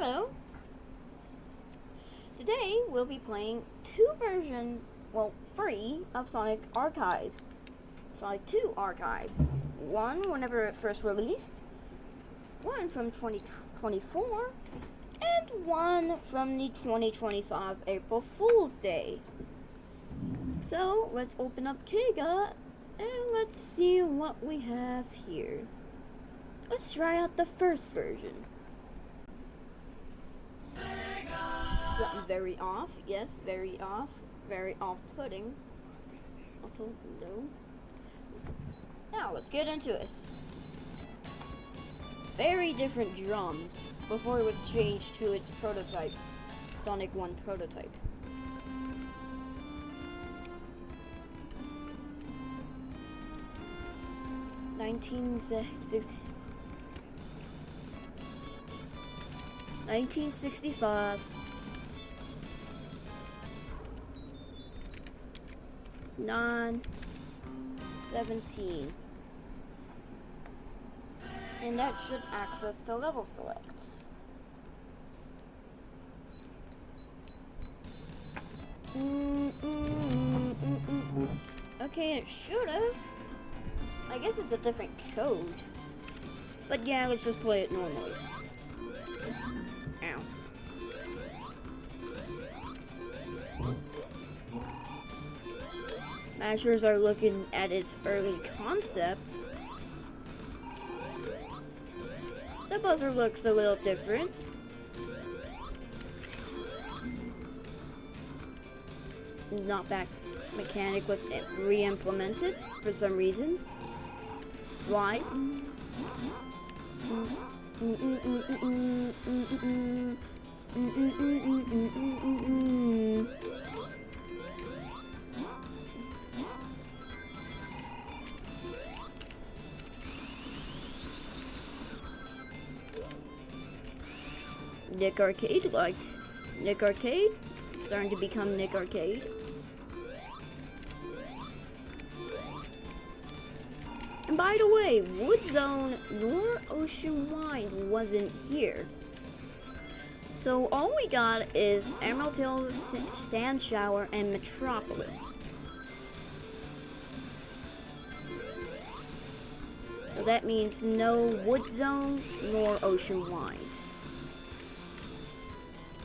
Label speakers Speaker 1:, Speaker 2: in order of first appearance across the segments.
Speaker 1: Hello! Today we'll be playing two versions, well, three, of Sonic Archives. Sonic 2 Archives. One whenever it first released, one from 2024, and one from the 2025 April Fool's Day. So, let's open up Kiga, and let's see what we have here. Let's try out the first version. Something very off, yes, very off-putting. Also, no. Now, let's get into it. Very different drums before it was changed to its prototype, Sonic 1 prototype. $1965. 9/17, and that should access the level selects. Okay, it should have. I guess it's a different code, but yeah, let's just play it normally. Ow. Mashers are looking at its early concept. The buzzer looks a little different. Knockback mechanic was re-implemented for some reason. Why? Nick Arcade, like Nick Arcade, starting to become Nick Arcade. And by the way, Wood Zone nor Ocean Wide wasn't here. So all we got is Emerald Hill, Sand Shower, and Metropolis. So that means no Wood Zone nor Ocean Wide.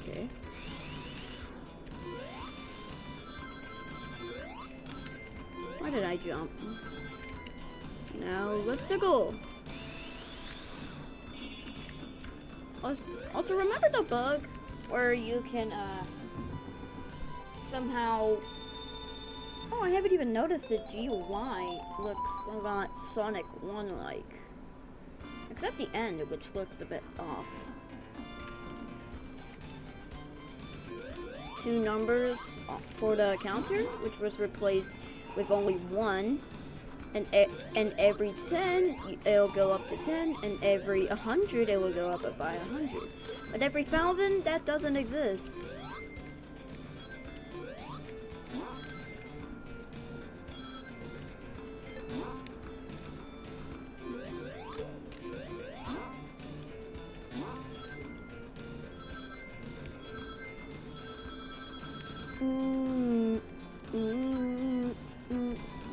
Speaker 1: Okay. Where did I jump? Now let's go. Also remember the bug where you can somehow. Oh, I haven't even noticed the GUI looks a lot Sonic 1 like, except the end, which looks a bit off. Two numbers for the counter, which was replaced with only one, and every 10 it'll go up to 10, and every 100 it will go up by 100. But every 1,000, that doesn't exist.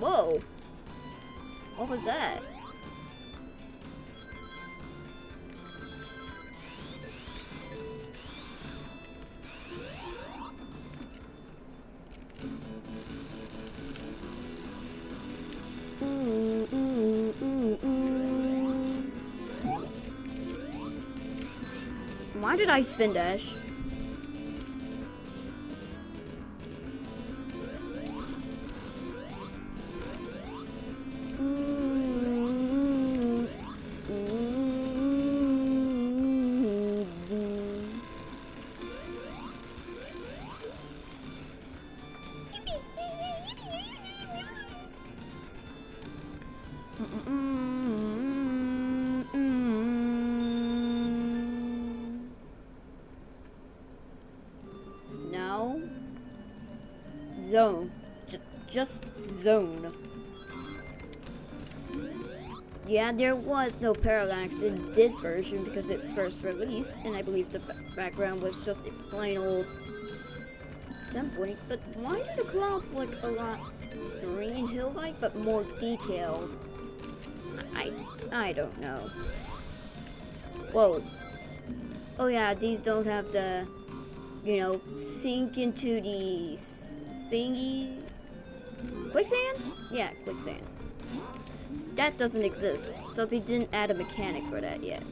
Speaker 1: Whoa. What was that? Why did I spin dash? No. Zone. Just zone. Yeah, there was no parallax in this version because it first released, and I believe the background was just a plain old simply. But why do the clouds look a lot green hill-like, but more detailed? I don't know. Whoa. Oh yeah, these don't have the, sink into the thingy. Quicksand? Yeah, quicksand. That doesn't exist, so they didn't add a mechanic for that yet.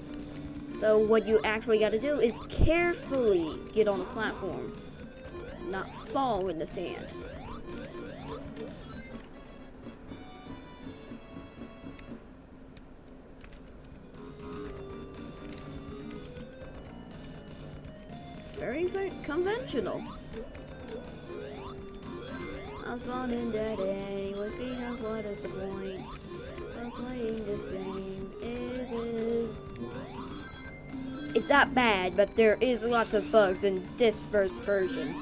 Speaker 1: So what you actually gotta do is carefully get on the platform, not fall in the sand. Very conventional. I was found in dead end. He was being asked, what is the point of playing this game? It's not bad, but there is lots of bugs in this first version.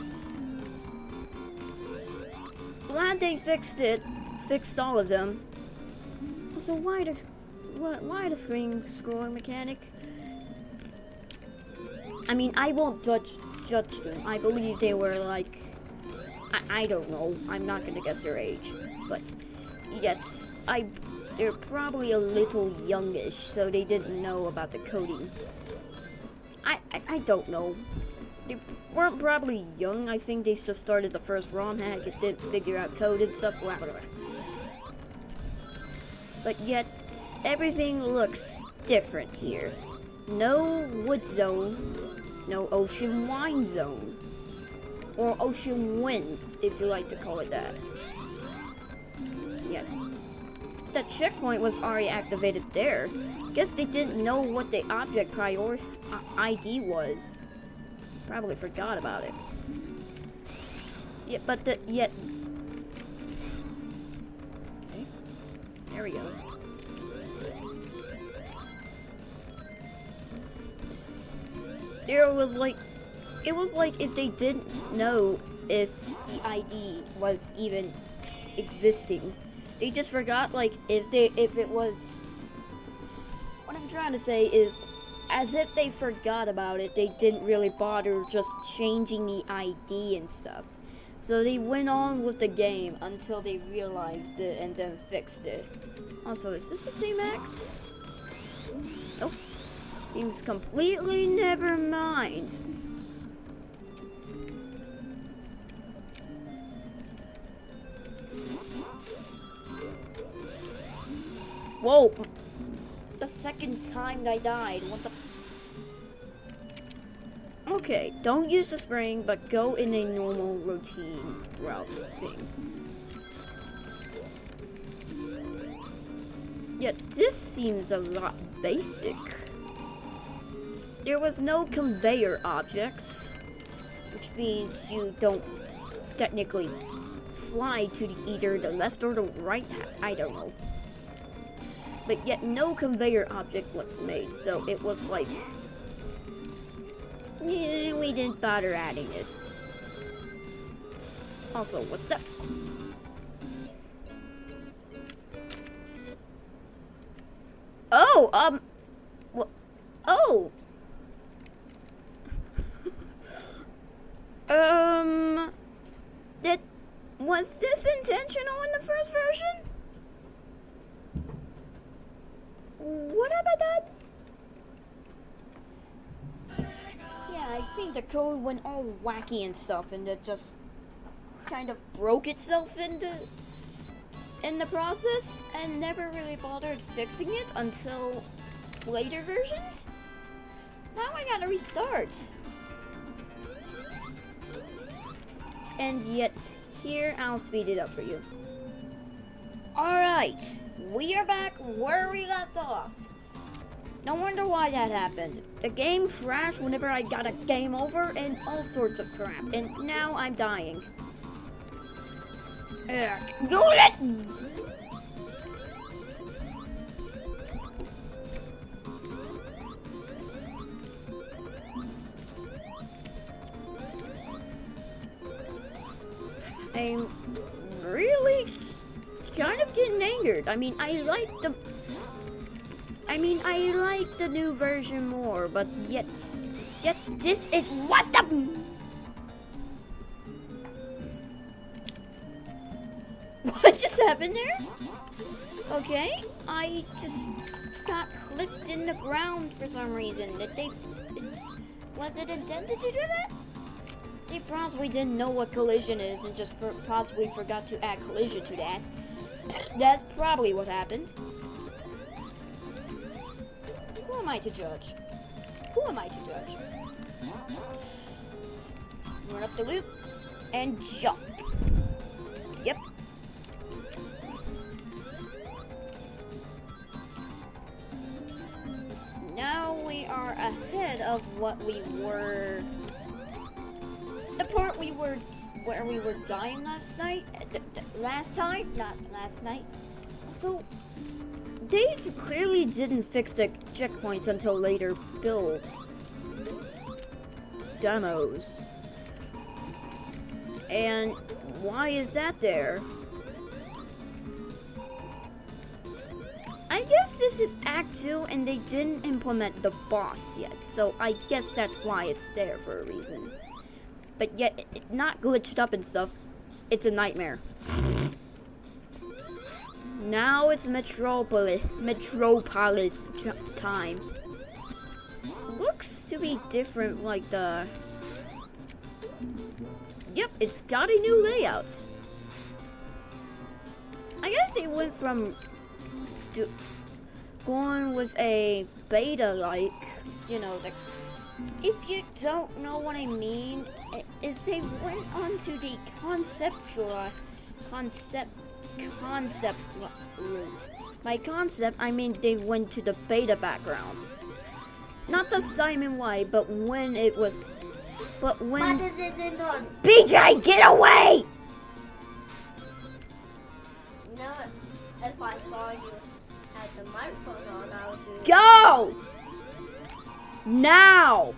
Speaker 1: Glad they fixed it. Fixed all of them. So why the screen scrolling mechanic? I mean, I won't judge them. I believe they were like, I don't know. I'm not gonna guess their age, but yet they're probably a little youngish, so they didn't know about the coding. I don't know. They weren't probably young. I think they just started the first ROM hack and didn't figure out code and stuff. Blah, blah, blah. But yet everything looks different here. No wood zone, no ocean wine zone, or ocean winds, if you like to call it that. Yeah, the checkpoint was already activated there. Guess they didn't know what the object ID was. Probably forgot about it. Yeah, but yet. Okay, there we go. It was like if they didn't know if the ID was even existing. They just forgot, like, if it was. What I'm trying to say is, as if they forgot about it, they didn't really bother just changing the ID and stuff. So they went on with the game until they realized it and then fixed it. Also, is this the same act? Nope. Seems completely never mind. Whoa! It's the second time I died. What the? Okay, don't use the spring, but go in a normal routine route thing. Yet this seems a lot basic. There was no conveyor objects, which means you don't technically slide to either the left or the right. I don't know. But yet no conveyor object was made, so it was like, yeah, we didn't bother adding this. Also, what's that? Oh, what? Oh. Was this intentional in the first version? What about that? Yeah, I think the code went all wacky and stuff, and it just kind of broke itself in the process, and never really bothered fixing it until later versions. Now I gotta restart. And yet, here, I'll speed it up for you. Alright, we are back where we left off. No wonder why that happened. The game crashed whenever I got a game over and all sorts of crap, and now I'm dying. Do it! I'm really kind of getting angered. I mean, I like I mean, I like the new version more, but yet this is what the... What just happened there? Okay, I just got clipped in the ground for some reason. Was it intended to do that? They possibly didn't know what collision is and just possibly forgot to add collision to that. That's probably what happened. Who am I to judge? Who am I to judge? Run up the loop and jump. Yep. Now we are ahead of what we were. The part where we were dying last night. Last time, not last night. So they clearly didn't fix the checkpoints until later builds, demos. And why is that there? I guess this is Act 2 and they didn't implement the boss yet, so I guess that's why it's there for a reason. But yet, not glitched up and stuff, it's a nightmare. Now it's Metropolis time. Looks to be different, like the... Yep, it's got a new layout. I guess they went from going with a beta-like, you know, the... If you don't know what I mean, is they went onto the concept route. By concept, I mean they went to the beta background. Not the Simon Y, but when it was... But when... BJ, get away!
Speaker 2: You know, if I saw you had the microphone on, I would do...
Speaker 1: Go! Now!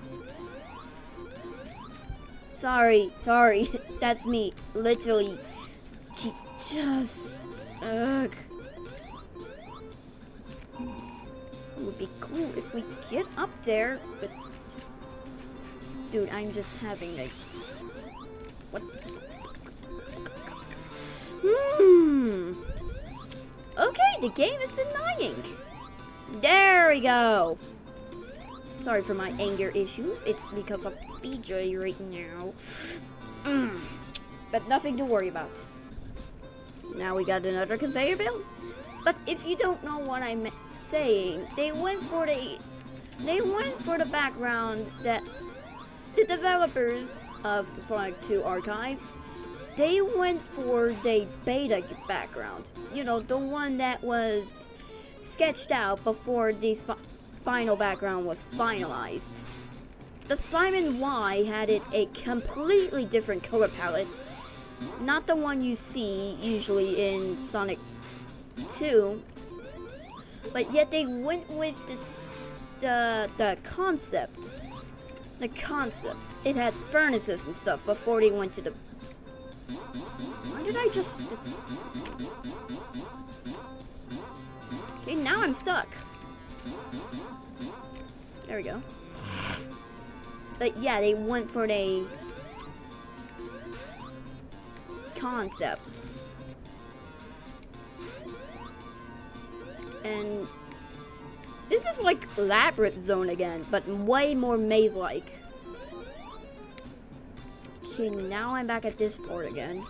Speaker 1: Sorry. That's me. Literally. Just... Ugh. It would be cool if we get up there, but just... Dude, I'm just having a... What? Okay, the game is denying. There we go. Sorry for my anger issues. It's because of BJ right now. But nothing to worry about. Now we got another conveyor belt. But if you don't know what I'm saying, they went for the background that the developers of Sonic 2 Archives, they went for the beta background. You know, the one that was sketched out before the final background was finalized. The Simon Y had a completely different color palette. Not the one you see usually in Sonic 2. But yet they went with the concept. The concept. It had furnaces and stuff before they went to the... Why did I just... Okay, now I'm stuck. There we go. But yeah, they went for the concept. And this is like Labyrinth Zone again, but way more maze-like. Okay, now I'm back at this port again.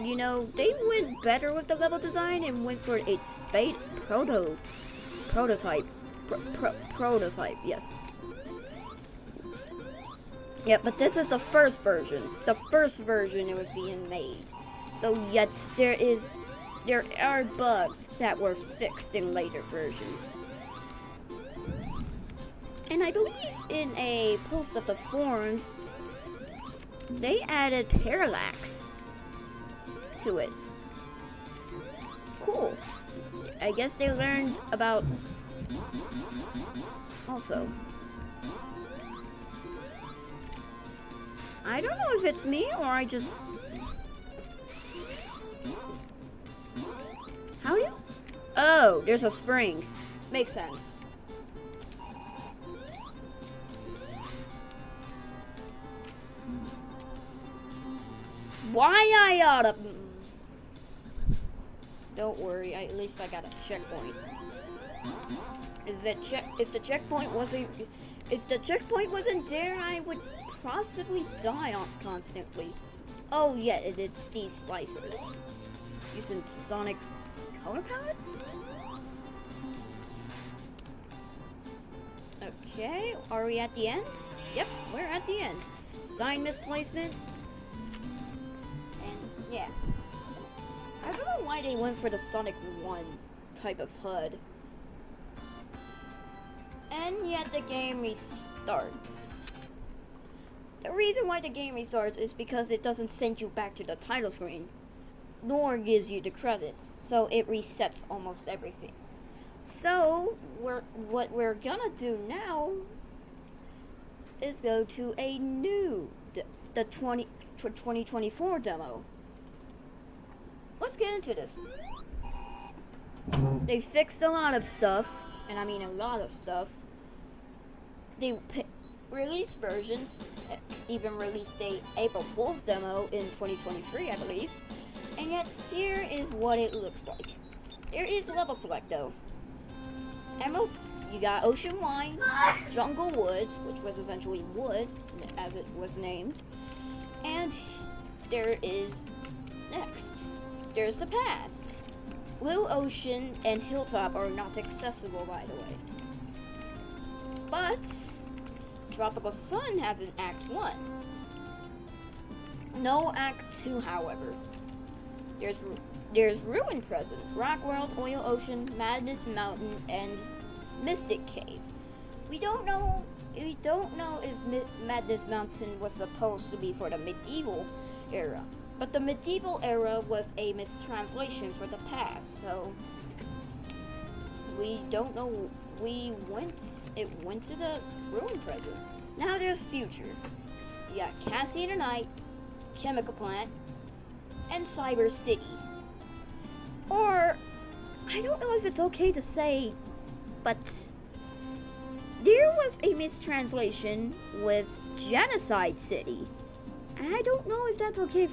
Speaker 1: You know, they went better with the level design and went for a spade prototype, yes. Yeah, but this is the first version. The first version it was being made. So yet there are bugs that were fixed in later versions. And I believe in a post of the forums, they added parallax to it. Cool. I guess they learned about also. I don't know if it's me or I just... How do you... Oh, there's a spring. Makes sense. Why I oughta... Don't worry, at least I got a checkpoint. If the checkpoint wasn't there, I would possibly die constantly. Oh yeah, it's these slicers. Using Sonic's color palette? Okay, are we at the end? Yep, we're at the end. Sign misplacement. And yeah. I don't know why they went for the Sonic 1 type of HUD. And yet the game restarts. The reason why the game restarts is because it doesn't send you back to the title screen, nor gives you the credits, so it resets almost everything. So, what we're gonna do now is go to a new, the 2024 demo. Let's get into this. They fixed a lot of stuff, and I mean a lot of stuff. They released versions, even released a April Fool's demo in 2023, I believe. And yet, here is what it looks like. There is level select though. Emerald, you got Ocean Wine, Jungle Woods, which was eventually Wood, as it was named. And there is next. There's the past. Blue Ocean and Hilltop are not accessible, by the way. But Tropical Sun has an Act 1. No Act 2, however. There's Ruin Present, Rock World, Oil Ocean, Madness Mountain, and Mystic Cave. We don't know if Madness Mountain was supposed to be for the medieval era. But the medieval era was a mistranslation for the past, so we don't know. It went to the Ruin Present. Now there's future. You got Cassie in the Night, Chemical Plant, and Cyber City. Or, I don't know if it's okay to say, but there was a mistranslation with Genocide City. I don't know if that's okay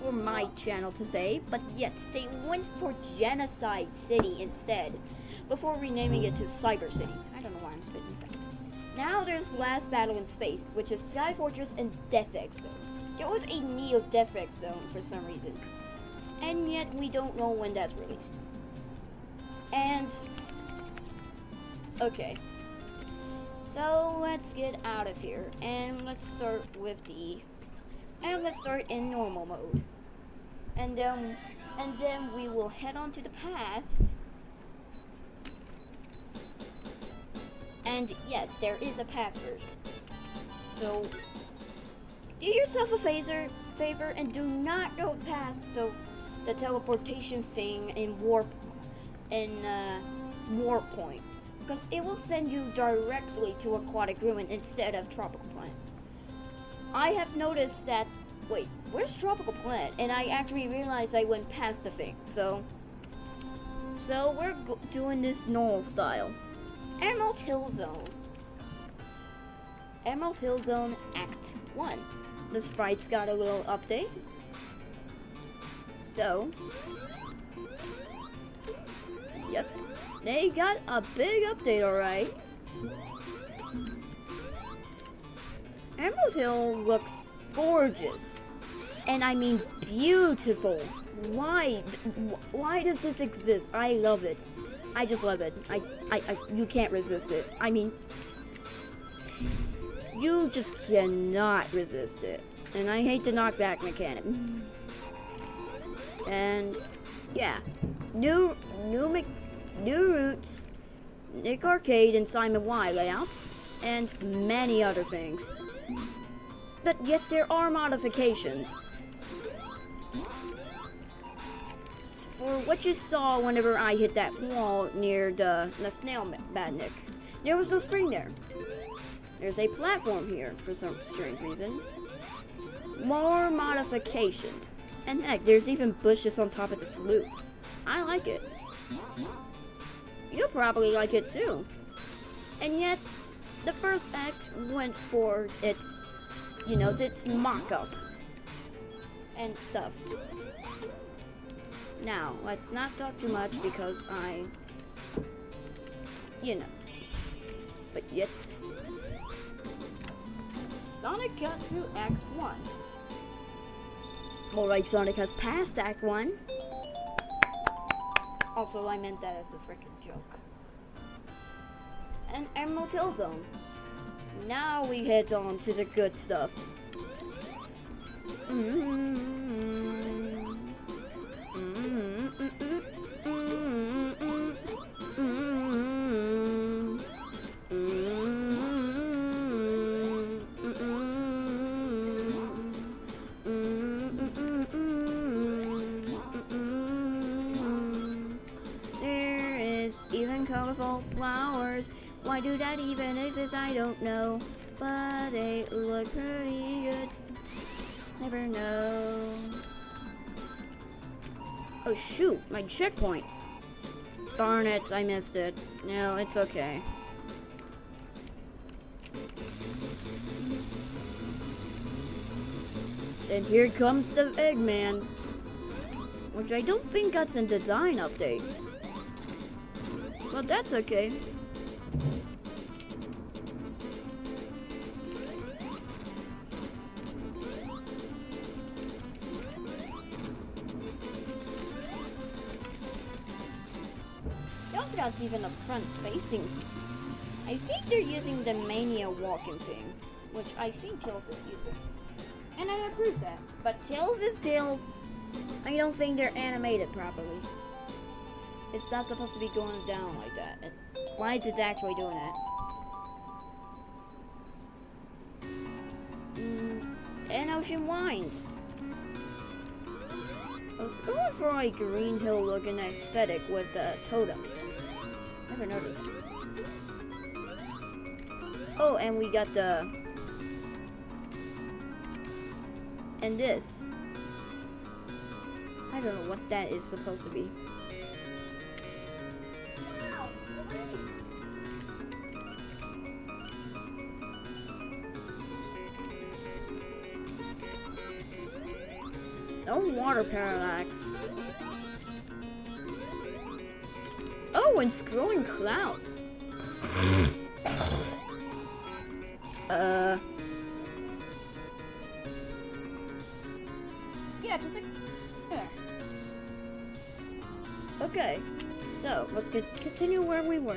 Speaker 1: for my channel to say, but yes, they went for Genocide City instead, before renaming it to Cyber City. I don't know why I'm spitting facts. Now there's Last Battle in Space, which is Sky Fortress and Death Egg Zone. There was a Neo Death Egg Zone for some reason, and yet we don't know when that's released. And okay, so let's get out of here, and let's start in normal mode, and then we will head on to the past. And yes, there is a past version. So do yourself a favor and do not go past the teleportation thing in warp point, because it will send you directly to Aquatic Ruin instead of Tropical Plant. I have noticed that. Wait, where's Tropical Plant? And I actually realized I went past the thing. So we're doing this normal style. Emerald Hill Zone. Emerald Hill Zone Act 1. The sprites got a little update. So, yep, they got a big update, alright. Emerald Hill looks gorgeous, and I mean beautiful. Why does this exist? I love it. I just love it. You can't resist it. I mean, you just cannot resist it. And I hate the knockback mechanic. And yeah, new routes, Nick Arcade and Simon Y layouts, and many other things. But yet there are modifications. For what you saw whenever I hit that wall near the snail badnik, there was no spring there. There's a platform here for some strange reason. More modifications. And heck, there's even bushes on top of this loop. I like it. You'll probably like it too. And yet, the first act went for its, its mock-up and stuff. Now, let's not talk too much because but yet, Sonic got through Act 1. More like Sonic has passed Act 1. Also, I meant that as a freaking joke. An Emerald Hill Zone. Now we head on to the good stuff. There is even colorful flowers. Why do that even exist? I don't know. But they look pretty good. Never know. Oh shoot, my checkpoint. Darn it, I missed it. No, it's okay. And here comes the Eggman. Which I don't think got a design update. But that's okay. Got even a front facing. I think they're using the Mania walking thing, which I think Tails is using. And I approve that. But Tails is Tails. I don't think they're animated properly. It's not supposed to be going down like that. Why is it actually doing that? And Ocean Winds. I was going for a Green Hill looking aesthetic with the totems. Never noticed. Oh, and we got and this. I don't know what that is supposed to be. No water parallax. Oh, and scrolling clouds. Yeah, just like there. Okay, so let's continue where we were.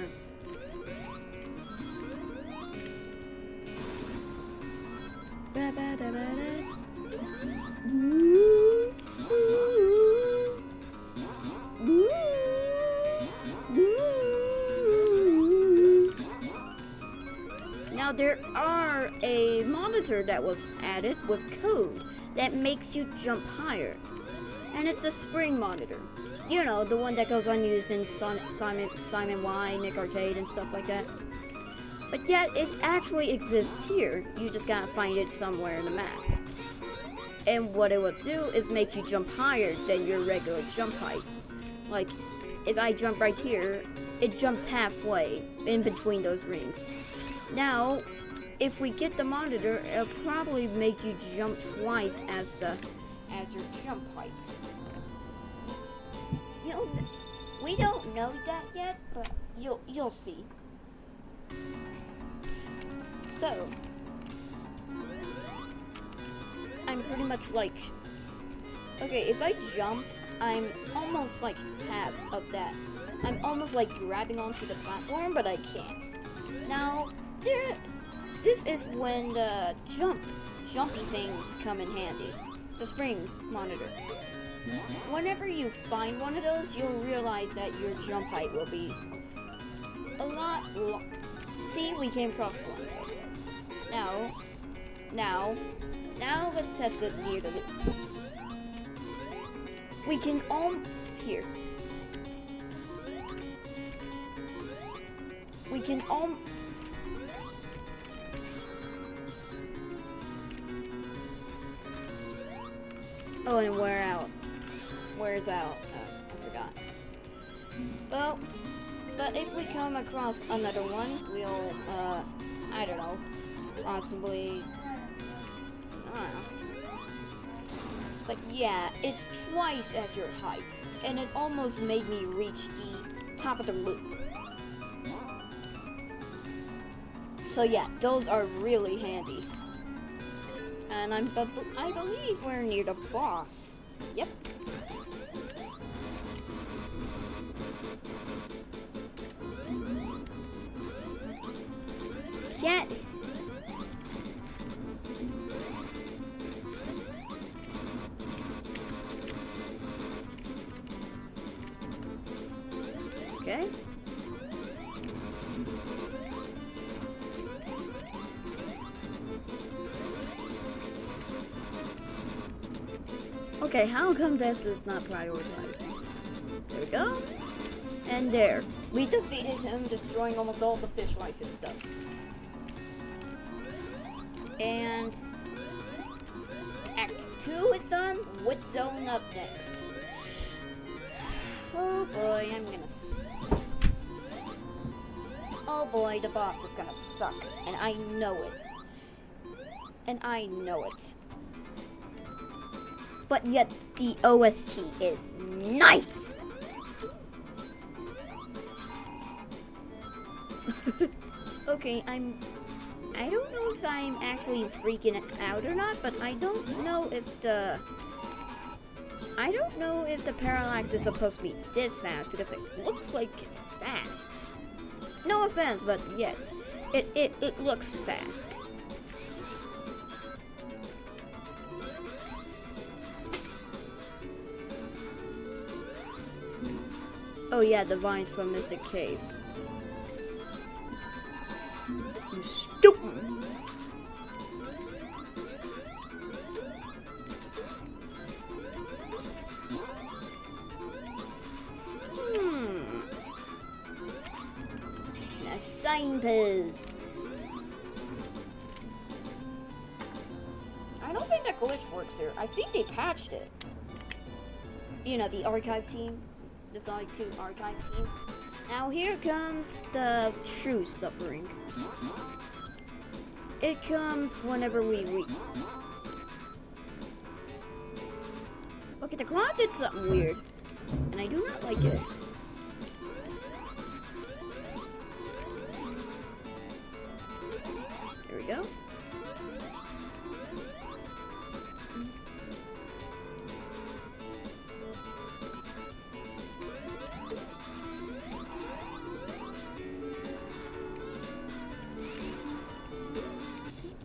Speaker 1: Now there are a monitor that was added with code that makes you jump higher. And it's a spring monitor. You know, the one that goes unused in Simon Y, Nick Arcade and stuff like that. But yet it actually exists here. You just gotta find it somewhere in the map. And what it will do is make you jump higher than your regular jump height. Like, if I jump right here, it jumps halfway in between those rings. Now, if we get the monitor, it'll probably make you jump twice as your jump height. We don't know that yet, but you'll see. So, I'm pretty much like, okay, if I jump, I'm almost like half of that. I'm almost like grabbing onto the platform, but I can't. Now, this is when the jumpy things come in handy. The spring monitor. Whenever you find one of those, you'll realize that your jump height will be a lot See, we came across one of those. Now, let's test it near the loop. We can here. We can Oh, and wear out. Wears out. I forgot. Well, but if we come across another one, we'll, I don't know, possibly, I don't know. But yeah, it's twice as your height, and it almost made me reach the top of the loop. So yeah, those are really handy. And I believe we're near the boss. Yep. Cat. Okay. Okay, how come this is not prioritized? There we go. And there. We defeated him, destroying almost all the fish life and stuff. And Act 2 is done. What zone up next? Oh boy, oh boy, the boss is gonna suck. And I know it. But yet, the OST is nice! Okay, I don't know if I'm actually freaking out or not, but I don't know if the parallax is supposed to be this fast, because it looks like it's fast. No offense, but yeah, it looks fast. Oh yeah, the vines from Mystic Cave. You stupid! The signposts. I don't think that glitch works here. I think they patched it. You know, the archive team. The Sonic 2 archive team. Now here comes the true suffering. It comes whenever we reach. Okay, the cloud did something weird, and I do not like it. There we go.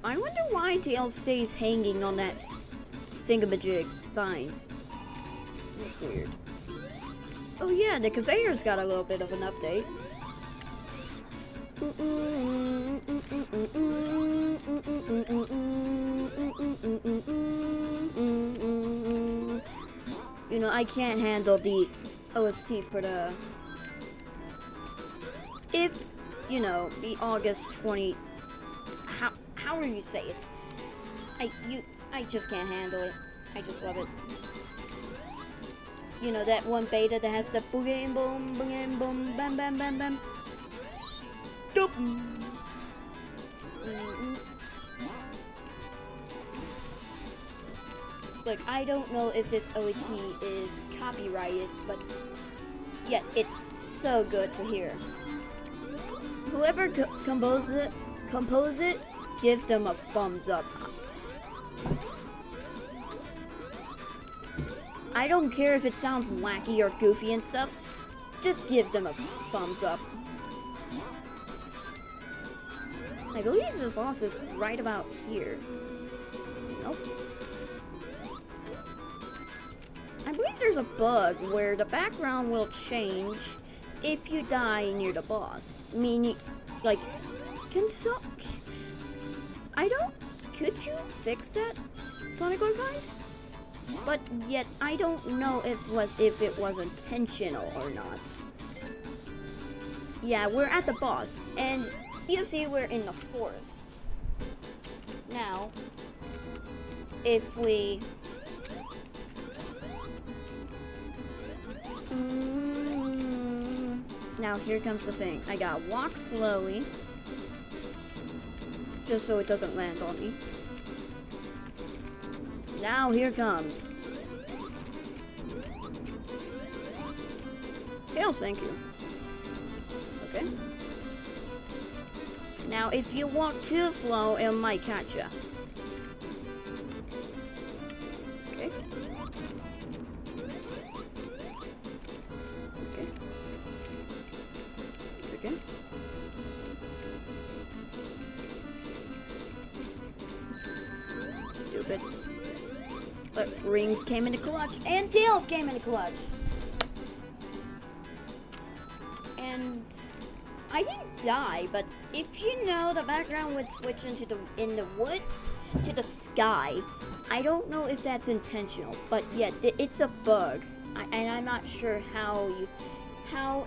Speaker 1: I wonder why Tails stays hanging on that thingamajig vines. That's weird. Oh yeah, the conveyor's got a little bit of an update. You know, I can't handle the OST for the... If, you know, the August 20... However you say it. I just can't handle it. I just love it. You know, that one beta that has the boogie and boom, bam, bam, bam, bam. Stupid. Look, I don't know if this OET is copyrighted, but yet it's so good to hear. Whoever composed it, give them a thumbs up. I don't care if it sounds wacky or goofy and stuff, just give them a thumbs up. I believe the boss is right about here. Nope. I believe there's a bug where the background will change if you die near the boss. Meaning, like, could you fix that, Sonic Archives? But yet, I don't know if it was intentional or not. Yeah, we're at the boss, and you see we're in the forest. Now, if we... Now here comes the thing. I gotta walk slowly, just so it doesn't land on me. Now here comes. Tails, thank you. Okay. Now if you walk too slow, it might catch you. Okay. Okay. Okay. Stupid. But rings came into clutch and tails came into clutch. And I didn't die, but if you know, the background would switch in the woods to the sky. I don't know if that's intentional, but yeah, it's a bug. And I'm not sure how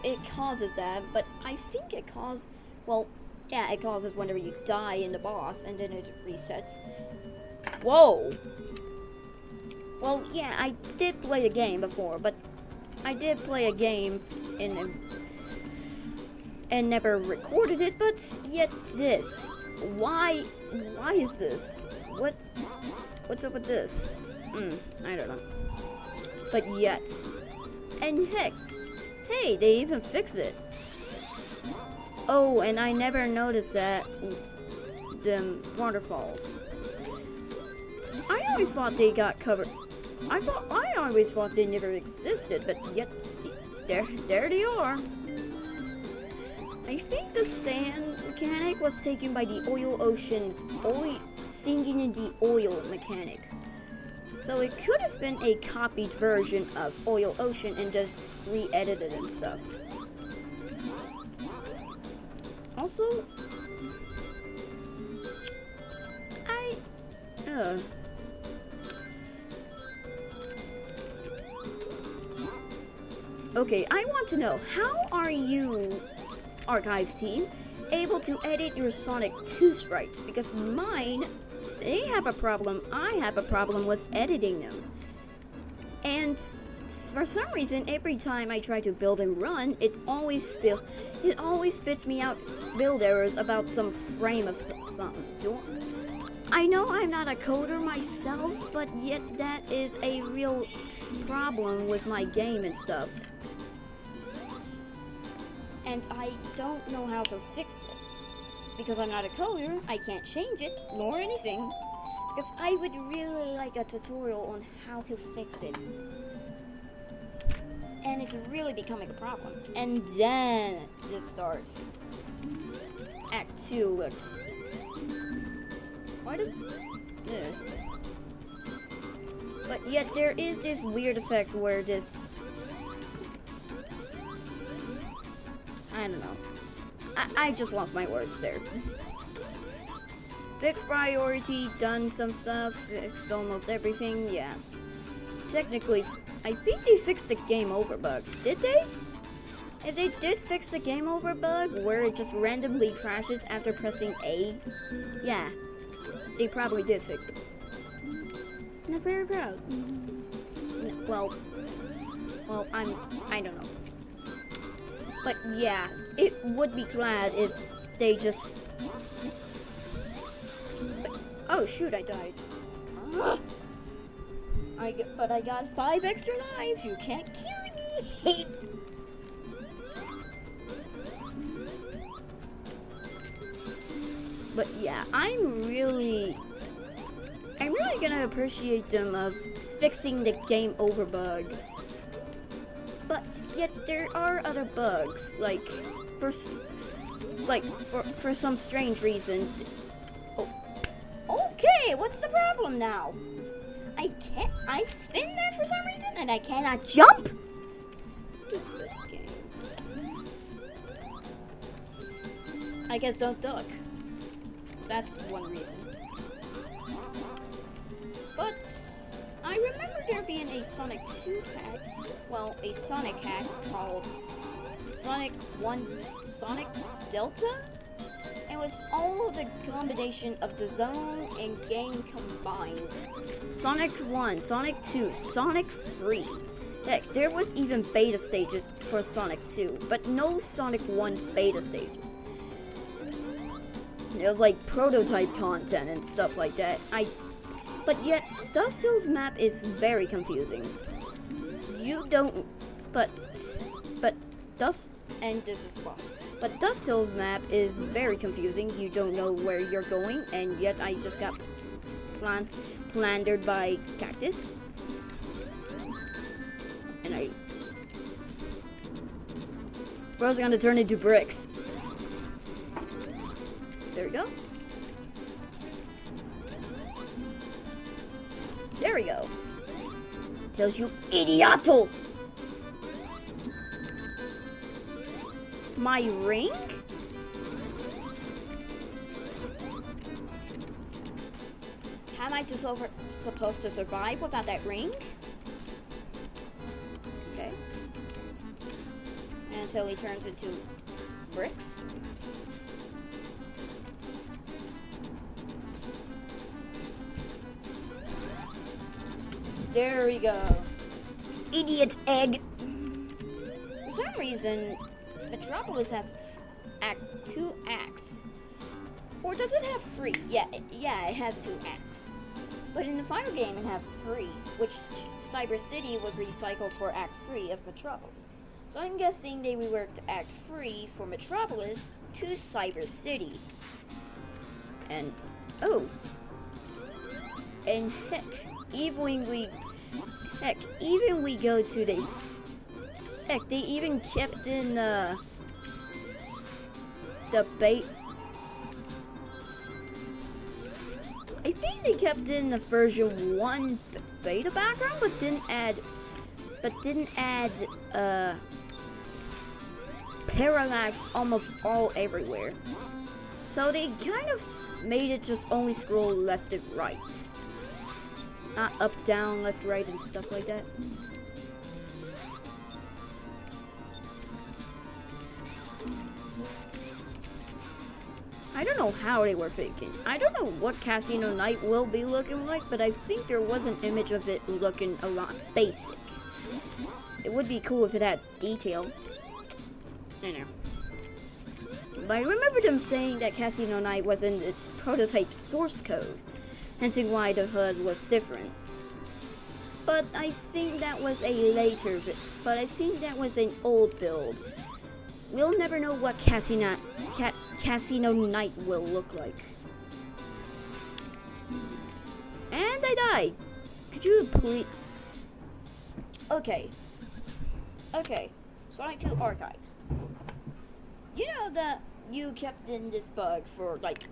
Speaker 1: it causes that, but I think it causes, well, yeah, it causes whenever you die in the boss, and then it resets. Whoa! Well, yeah, I did play a game before, but I did play a game and never recorded it, but yet this. Why is this? What's up with this? I don't know. But yet. And heck, hey, they even fixed it. Oh, and I never noticed that them waterfalls. I always thought they got covered. I always thought they never existed, but yet there they are. I think the sand mechanic was taken by the Oil Ocean's singing in the oil mechanic. So it could have been a copied version of Oil Ocean and just re-edited and stuff. Also, okay, I want to know, how are you, Archives team, able to edit your Sonic 2 sprites? Because mine, they have a problem, I have a problem with editing them. And for some reason, every time I try to build and run, it always spits me out build errors about some frame of something. I know I'm not a coder myself, but yet that is a real problem with my game and stuff. And I don't know how to fix it. Because I'm not a coder, I can't change it, nor anything. Because I would really like a tutorial on how to fix it. And it's really becoming a problem. And then this starts. Act 2 looks. Why does... Yeah. But yet there is this weird effect where this... I don't know. I just lost my words there. Fixed priority, done some stuff, fixed almost everything, yeah. Technically, I think they fixed the game over bug. Did they? If they did fix the game over bug, where it just randomly crashes after pressing A, yeah, they probably did fix it. Not very proud. Well, I don't know. But yeah, it would be glad if they just... Oh shoot, I died. But I got 5 extra lives. You can't kill me. But yeah, I'm really gonna appreciate them of fixing the game over bug. But yet there are other bugs, like for some strange reason. Oh, okay, what's the problem now? I spin there for some reason and I cannot jump? Stupid game. I guess don't duck. That's one reason. But I remember there being a Sonic 2 hack, well, a Sonic hack called Sonic Delta? It was all the combination of the zone and game combined. Sonic 1, Sonic 2, Sonic 3. Heck, there was even beta stages for Sonic 2, but no Sonic 1 beta stages. It was like prototype content and stuff like that. But yet, Dust Hill's map is very confusing. You don't, but Dust, and this is wrong. But Dust Hill's map is very confusing. You don't know where you're going, and yet I just got plandered by cactus. And bro's gonna turn into bricks. There we go. There we go. Tells you, idioto! My ring? How am I supposed to survive without that ring? Okay. Until he turns into bricks. There we go. Idiot egg. For some reason, Metropolis has 2 acts. Or does it have 3? Yeah, it has 2 acts. But in the final game, it has 3, which Cyber City was recycled for Act 3 of Metropolis. So I'm guessing they reworked Act 3 for Metropolis to Cyber City. And, oh. And heck, even we go to this. Heck, they even kept in the bait. I think they kept in the version 1 beta background, but didn't add parallax almost all everywhere. So they kind of made it just only scroll left and right. Not up, down, left, right, and stuff like that. I don't know how they were faking. I don't know what Casino Night will be looking like, but I think there was an image of it looking a lot basic. It would be cool if it had detail. I know. But I remember them saying that Casino Night was in its prototype source code, hence why the HUD was different. But I think that was an old build. We'll never know what Casino Night will look like. And I died. Could you please? Okay. Sonic 2 Archives. You know that you kept in this bug for like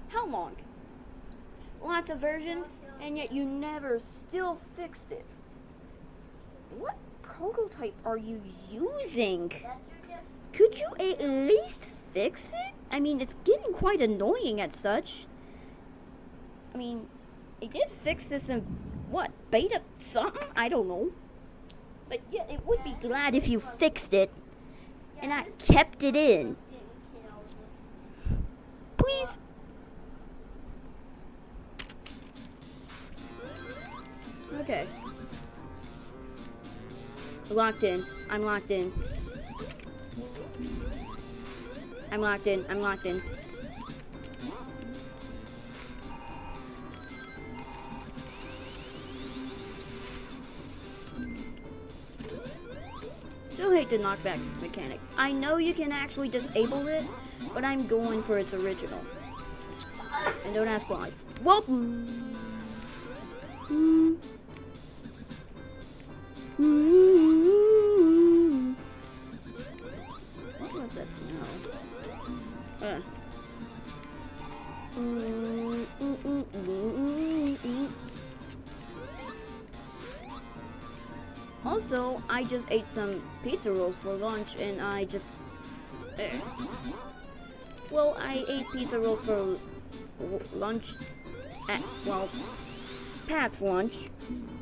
Speaker 1: how long? Lots of versions, and yet you never still fixed it. What prototype are you using? Could you at least fix it? I mean, it's getting quite annoying as such. I mean, they did fix this in, what, beta something? I don't know. But yeah, it would be glad if you fixed it and not kept it in. Please. Okay. Locked in. I'm locked in. I'm locked in. I'm locked in. Still hate the knockback mechanic. I know you can actually disable it, but I'm going for its original. And don't ask why. Well, what was that smell? Also, I just ate some pizza rolls for lunch, and I just... Well, I ate pizza rolls for lunch at, well, past lunch,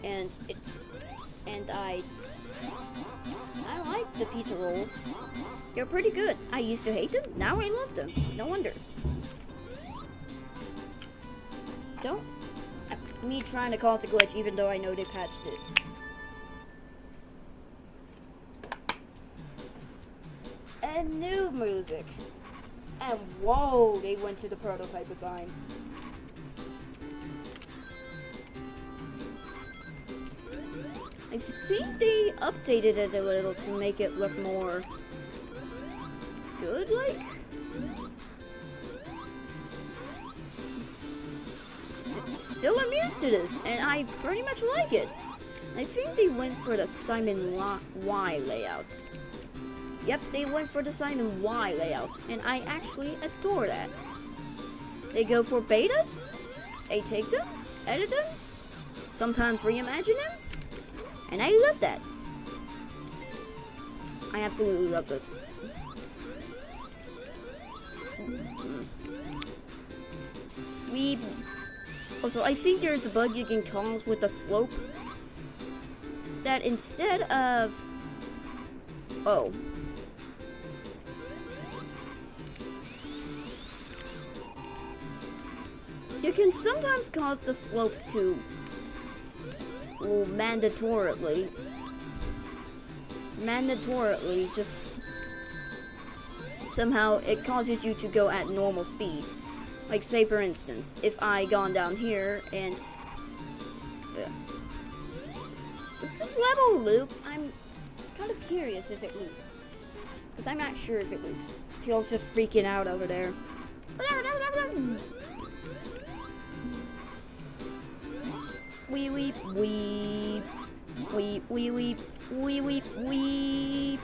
Speaker 1: and I like the pizza rolls. They're pretty good. I used to hate them, now I love them. No wonder. Me trying to cause a glitch even though I know they patched it. new music. And whoa, they went to the prototype design. I think they updated it a little to make it look more good, like? Still amused to this, and I pretty much like it. I think they went for the Simon Y layout. Yep, they went for the Simon Y layout, and I actually adore that. They go for betas, they take them, edit them, sometimes reimagine them, and I love that. I absolutely love this. Also, I think there's a bug you can cause with the slope. Is that instead of... Oh. You can sometimes cause the slopes to... Well, mandatorily just... Somehow it causes you to go at normal speed. Like, say for instance, if I gone down here and... Does this level loop? I'm kind of curious if it loops. Because I'm not sure if it loops. Tail's just freaking out over there. Wee weep weep. Weep weep weep. Wee weep weep.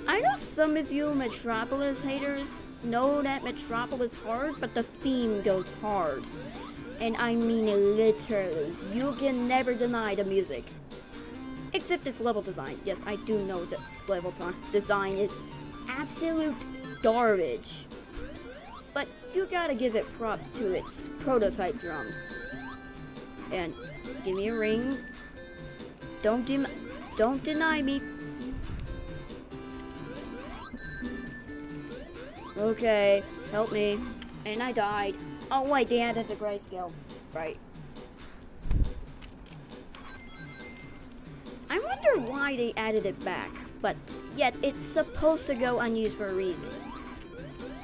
Speaker 1: I know some of you Metropolis haters know that Metropolis hard, but the theme goes hard. And I mean literally. You can never deny the music. Except this level design. Yes, I do know that this level design is absolute garbage. But you gotta give it props to its prototype drums. And give me a ring. Don't deny me. Okay, help me. And I died. Oh wait, they added the grayscale. Right. I wonder why they added it back, but yet it's supposed to go unused for a reason.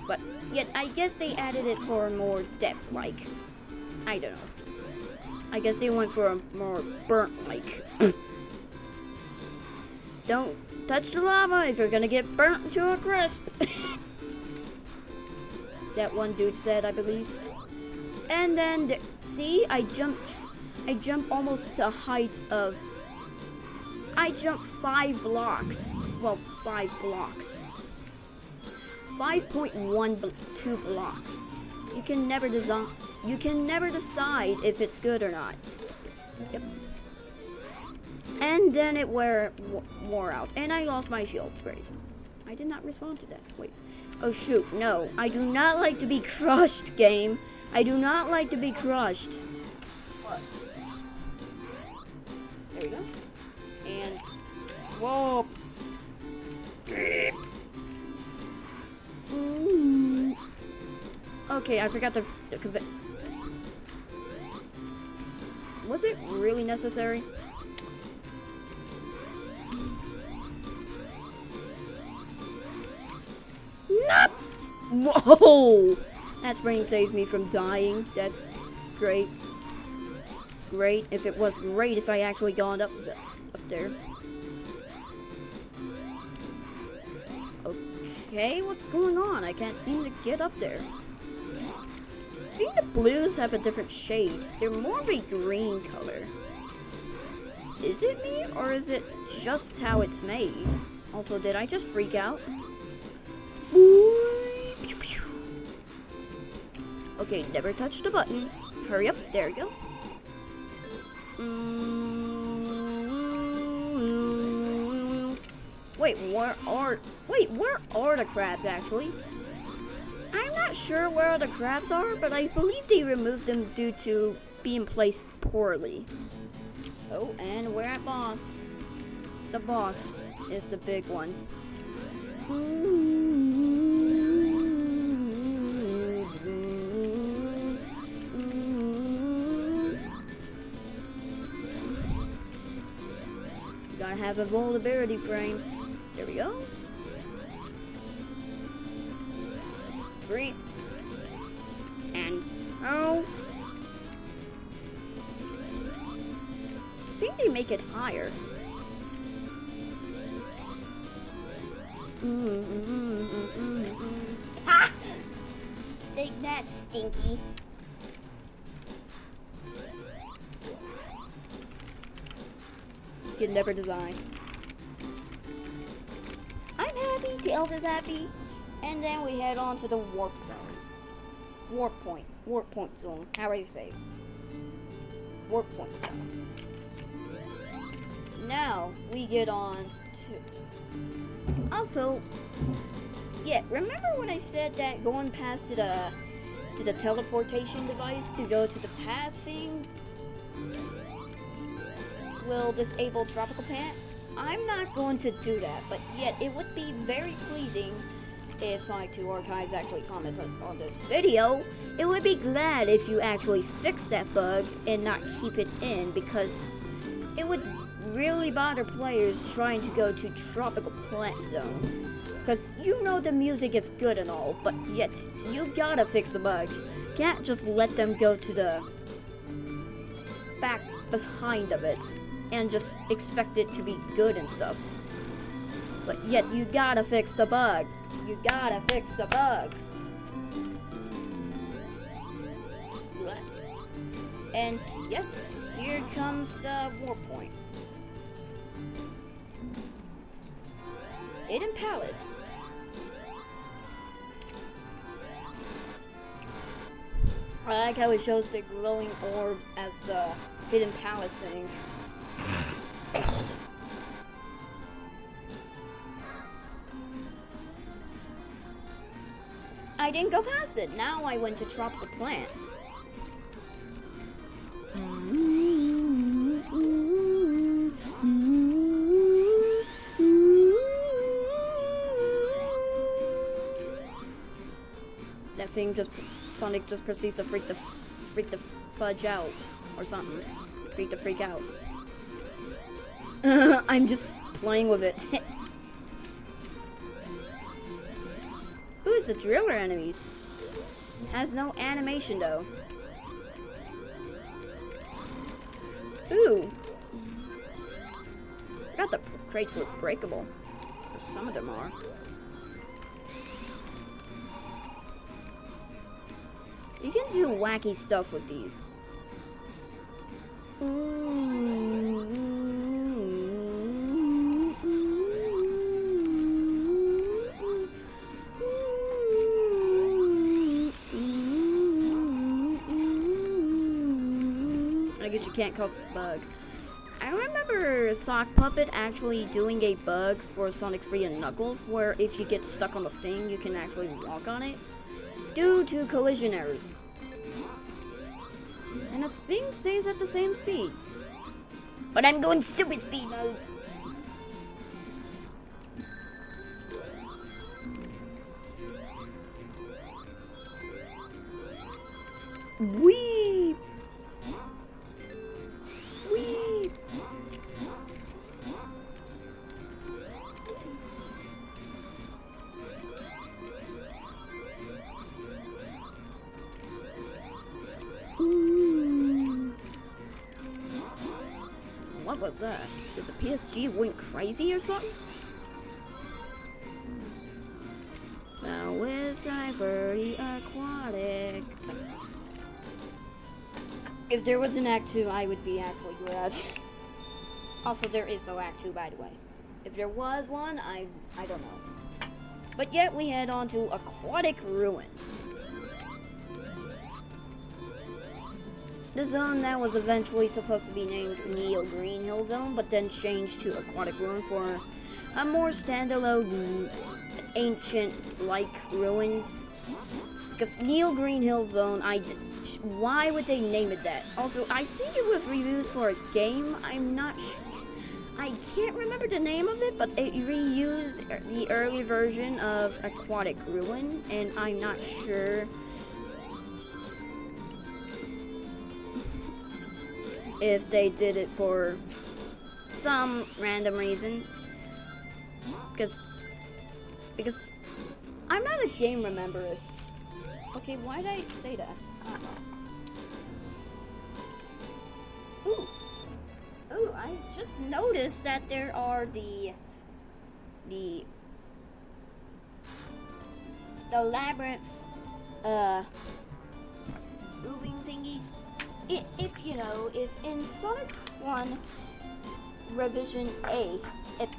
Speaker 1: But yet I guess they added it for more depth, like. I don't know. I guess they went for a more burnt, like. Don't touch the lava if you're gonna get burnt to a crisp. That one dude said, I believe. And then, see, I jumped almost to a height of, I jumped 5 blocks. Well, 5 blocks. 5.12 blocks. You can never decide if it's good or not. Yep. And then it wore out, and I lost my shield. Great. I did not respond to that. Wait. Oh shoot, no. I do not like to be crushed, game. I do not like to be crushed. What? There we go. And... Whoa. Okay, I forgot to... Was it really necessary? Whoa! That spring saved me from dying. That's great. It's great. If it was great if I actually gone up there. Okay, what's going on? I can't seem to get up there. I think the blues have a different shade. They're more of a green color. Is it me, or is it just how it's made? Also, did I just freak out? Okay, never touch the button. Hurry up, there we go. Wait, where are the crabs actually? I'm not sure where the crabs are, but I believe they removed them due to being placed poorly. Oh, and we're at boss. The boss is the big one. have invulnerability frames. There we go. 3. And oh. I think they make it higher.
Speaker 2: Ha! Take that, Stinky.
Speaker 1: You can never design. I'm happy, Tails is happy. And then we head on to the warp zone. Warp point zone. How do you say it? Warp point zone. Now we get on to. Also, yeah, remember when I said that going past to the teleportation device to go to the past thing will disable Tropical Plant? I'm not going to do that, but yet it would be very pleasing if Sonic 2 Archives actually commented on this video. It would be glad if you actually fix that bug and not keep it in, because it would really bother players trying to go to Tropical Plant Zone. Because you know the music is good and all, but yet you gotta fix the bug. You can't just let them go to the back behind of it and just expect it to be good and stuff. But yet you gotta fix the bug. You gotta fix the bug. And yet, here comes the warp point. Hidden Palace. I like how it shows the glowing orbs as the Hidden Palace thing. I didn't go past it. Now I went to Tropical Plant. That thing Sonic just proceeds to freak the fudge out or something. Freak out. I'm just playing with it. Who's the driller enemies? Has no animation though. Ooh. I got the crates look breakable. Or some of them are. You can do wacky stuff with these. I guess you can't call this a bug. I remember Sock Puppet actually doing a bug for Sonic 3 and Knuckles, where if you get stuck on the thing, you can actually walk on it, due to collision errors. And the thing stays at the same speed. But I'm going super speed mode. Whee! Whee! What was that? Did the PSG went crazy or something? Now is Diverty Aquatic. If there was an Act 2, I would be actually glad. Also, there is no Act 2, by the way. If there was one, I don't know. But yet, we head on to Aquatic Ruin. The zone that was eventually supposed to be named Neo Green Hill Zone, but then changed to Aquatic Ruin for a more standalone, ancient-like ruins. Because Neo Green Hill Zone, why would they name it that? Also, I think it was reviews for a game. I'm not sure. I can't remember the name of it, but it reused the early version of Aquatic Ruin, and I'm not sure if they did it for some random reason. Because I'm not a game rememberist. Okay, why did I say that? I don't know. Ooh, I just noticed that there are the labyrinth moving thingies. If you know, if in Sonic 1 Revision A, at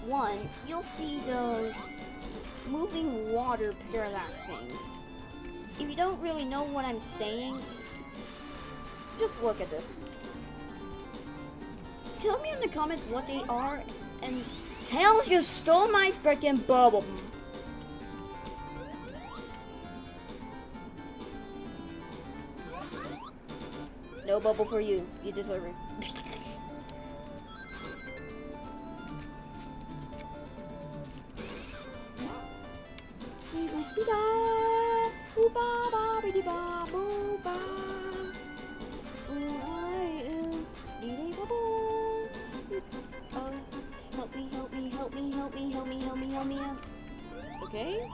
Speaker 1: 1, you'll see those moving water parallax things. If you don't really know what I'm saying, just look at this. Tell me in the comments what they are, and Tails, you stole my freaking bubble. No bubble for you. You deserve it. Help me. Okay?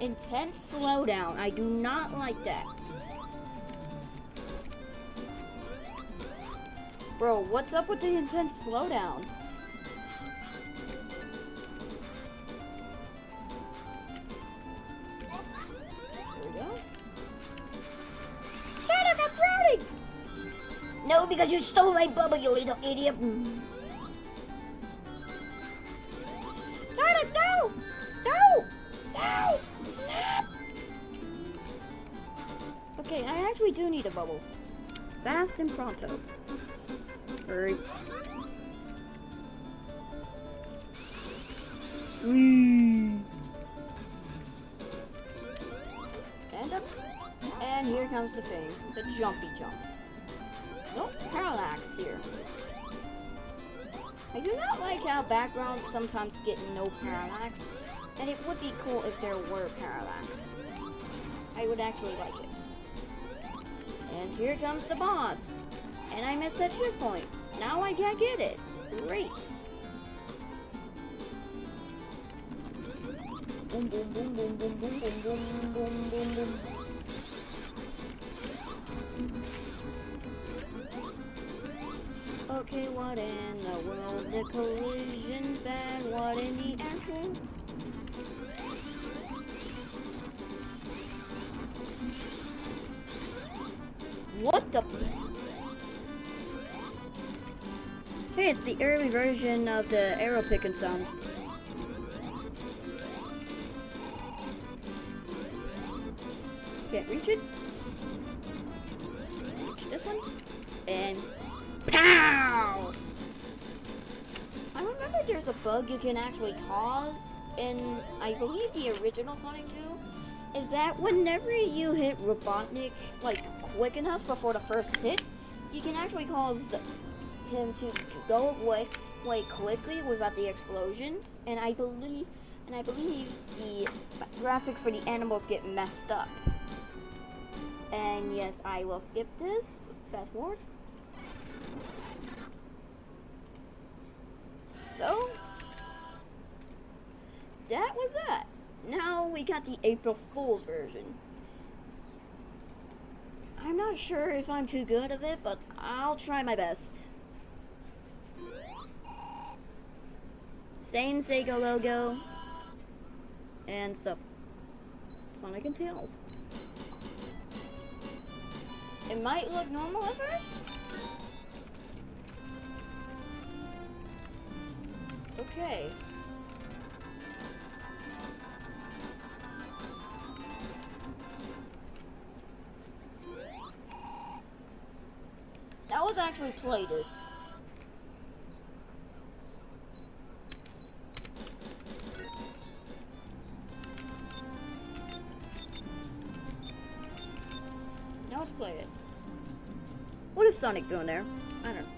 Speaker 1: Intense slowdown. I do not like that. Bro, what's up with the intense slowdown? There we go. Sonic, I'm drowning! No, because you stole my bubble, you little idiot. Sonic, no! No! No! No! Okay, I actually do need a bubble. Fast and pronto. Hurry. And up. And here comes the thing. The jumpy jump. Nope, parallax here. I do not like how backgrounds sometimes get no parallax. And it would be cool if there were parallax. I would actually like it. And here comes the boss. And I missed that checkpoint. Now I can't get it. Great. Boom, boom, boom, boom, boom, boom, boom, boom, boom, boom, boom. Okay, what in the world? The collision's bad. What in the actual? What the? Hey, it's the early version of the arrow picking sound. Can't reach it. Reach this one. And pow! I remember there's a bug you can actually cause in, I believe, the original Sonic 2. Is that whenever you hit Robotnik, like, quick enough before the first hit, you can actually cause him to go away quickly without the explosions, and I believe the graphics for the animals get messed up. And yes, I will skip this. Fast forward. So that was that. Now we got the April Fool's version. I'm not sure if I'm too good at it, but I'll try my best. Same Sega logo and stuff. Sonic and Tails. It might look normal at first. Okay. Now let's actually play this. Now let's play it. What is Sonic doing there? I don't know.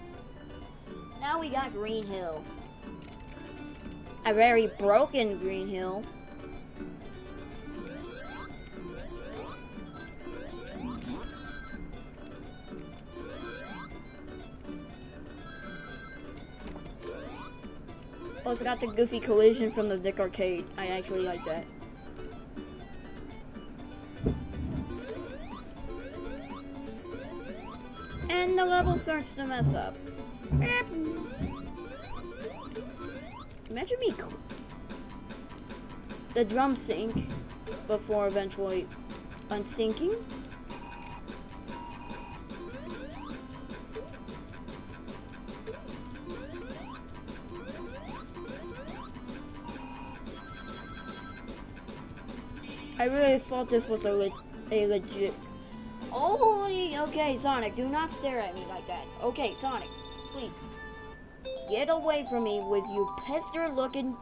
Speaker 1: Now we got Green Hill. A very broken Green Hill. it's got the goofy collision from the Dick Arcade. I actually like that. And the level starts to mess up. Imagine me the drum sink before eventually unsinking. I really thought this was a legit. Holy, okay, Sonic, do not stare at me like that. Okay, Sonic, please. Get away from me with you pester looking,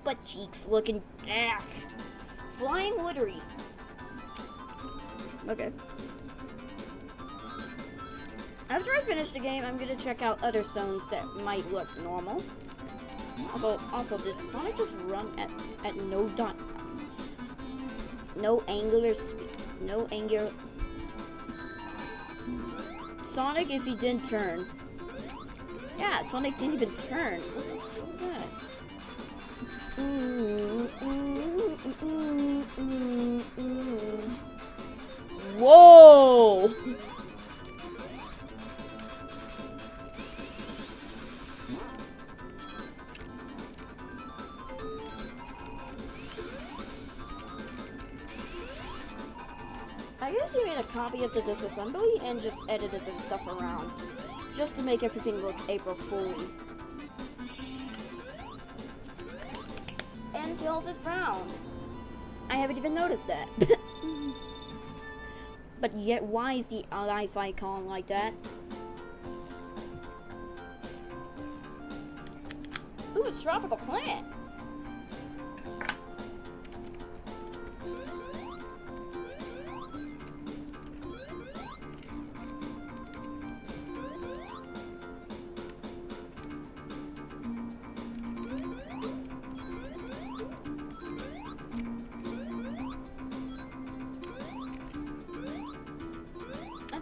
Speaker 1: butt cheeks looking, flying woodery. Okay. After I finish the game, I'm gonna check out other zones that might look normal. Also, did Sonic just run at no angular speed? No angular. Sonic, if he didn't turn. Yeah, Sonic didn't even turn. What was that? Whoa! I guess he made a copy of the disassembly and just edited this stuff around, just to make everything look April Fool-y. And Tails is brown. I haven't even noticed that. But yet, why is the life icon like that? Ooh, it's tropical plant.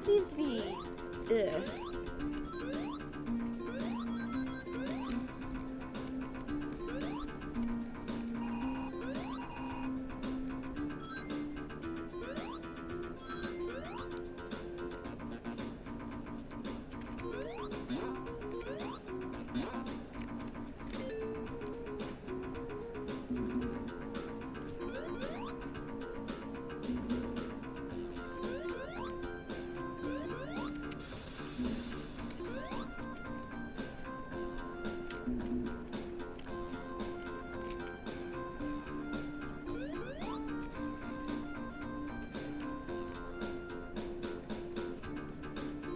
Speaker 1: Seems to be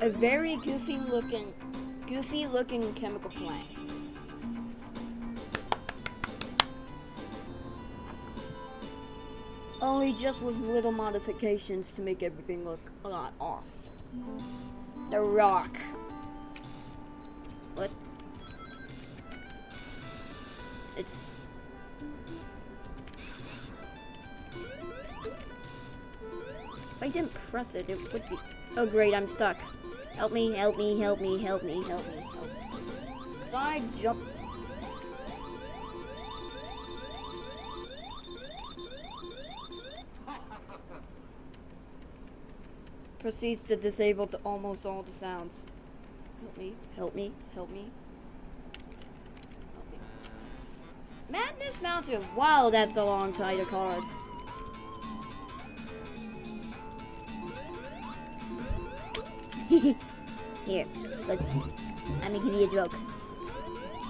Speaker 1: a very goofy looking chemical plant. Only just with little modifications to make everything look a lot off. The rock. What? It's... If I didn't press it, it would be... Oh great, I'm stuck. Help me, help me, help me, help me, help me, help me. Side jump. Proceeds to disable almost all the sounds. Help me, help me, help me. Help me. Madness Mountain. Wow, that's a long title card. Here, listen. I'm gonna give you a joke.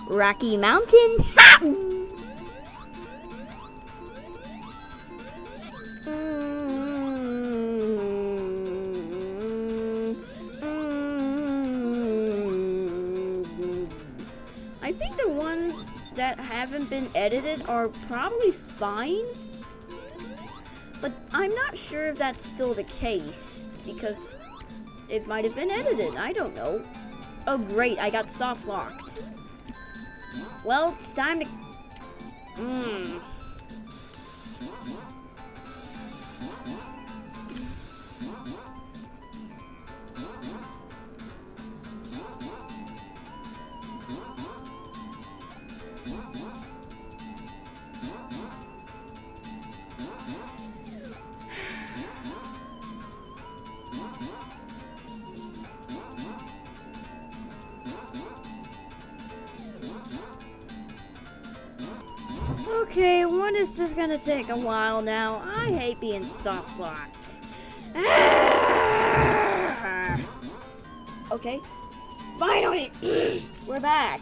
Speaker 1: Rocky Mountain. I think the ones that haven't been edited are probably fine, but I'm not sure if that's still the case because it might have been edited. I don't know. Oh great, I got soft locked. Well, it's time to... Okay, when is this gonna take a while now? I hate being softlocked. Okay, finally, we're back.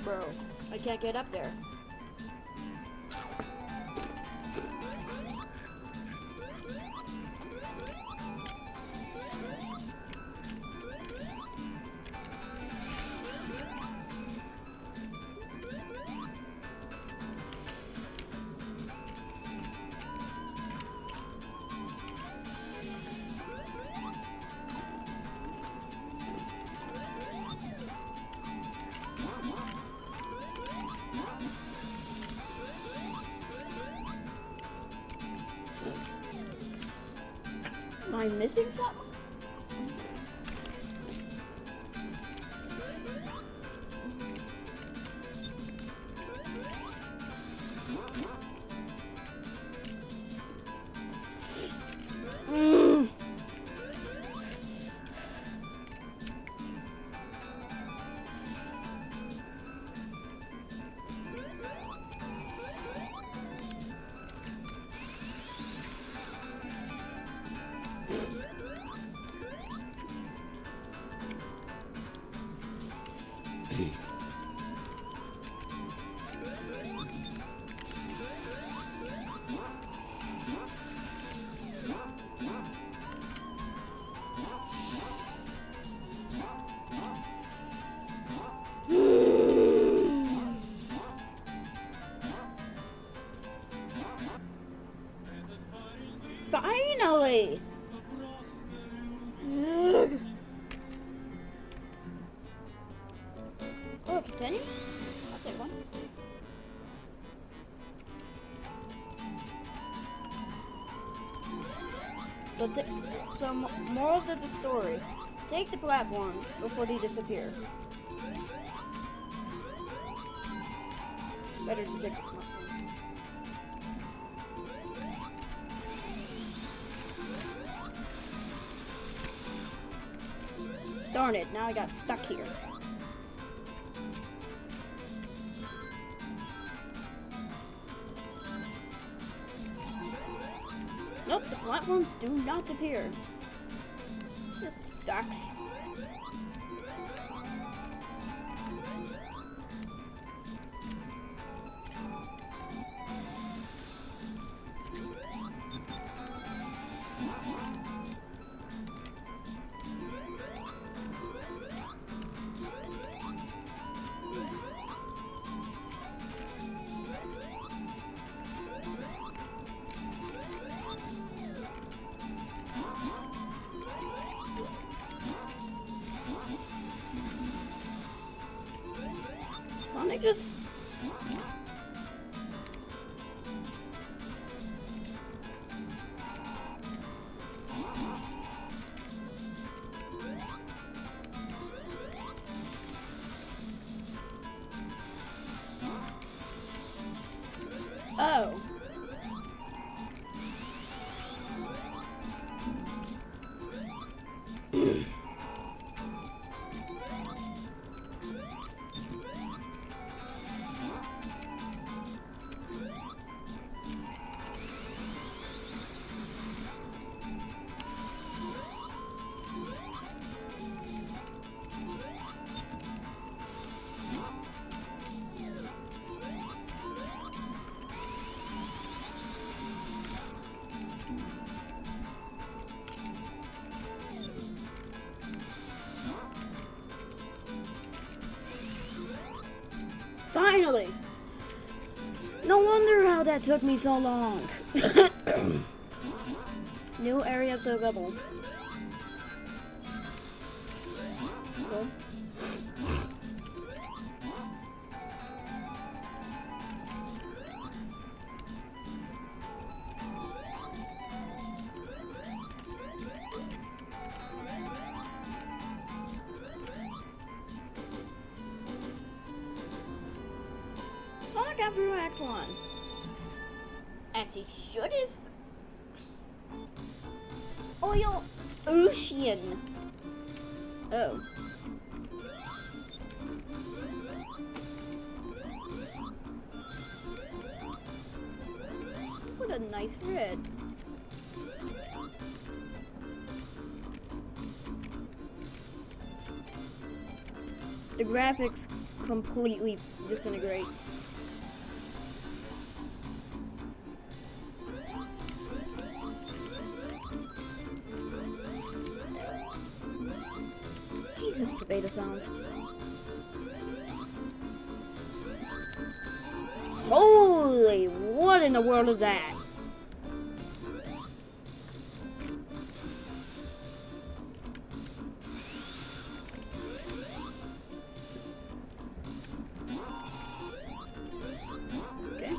Speaker 1: Bro, I can't get up there. Am I missing something? Finally! Ugh. Oh, continue? I'll take one. So moral of the story. Take the platforms before they disappear. Better to take the platforms. Darn it, now I got stuck here. Nope, the platforms do not appear. This sucks. I just... Oh. Finally! No wonder how that took me so long. New area of the level. Cool. Sonic got through Act 1. As he should have. Oil Ocean. Oh. What a nice red. The graphics completely disintegrate. Jesus, the beta sounds. Holy, what in the world is that? Okay.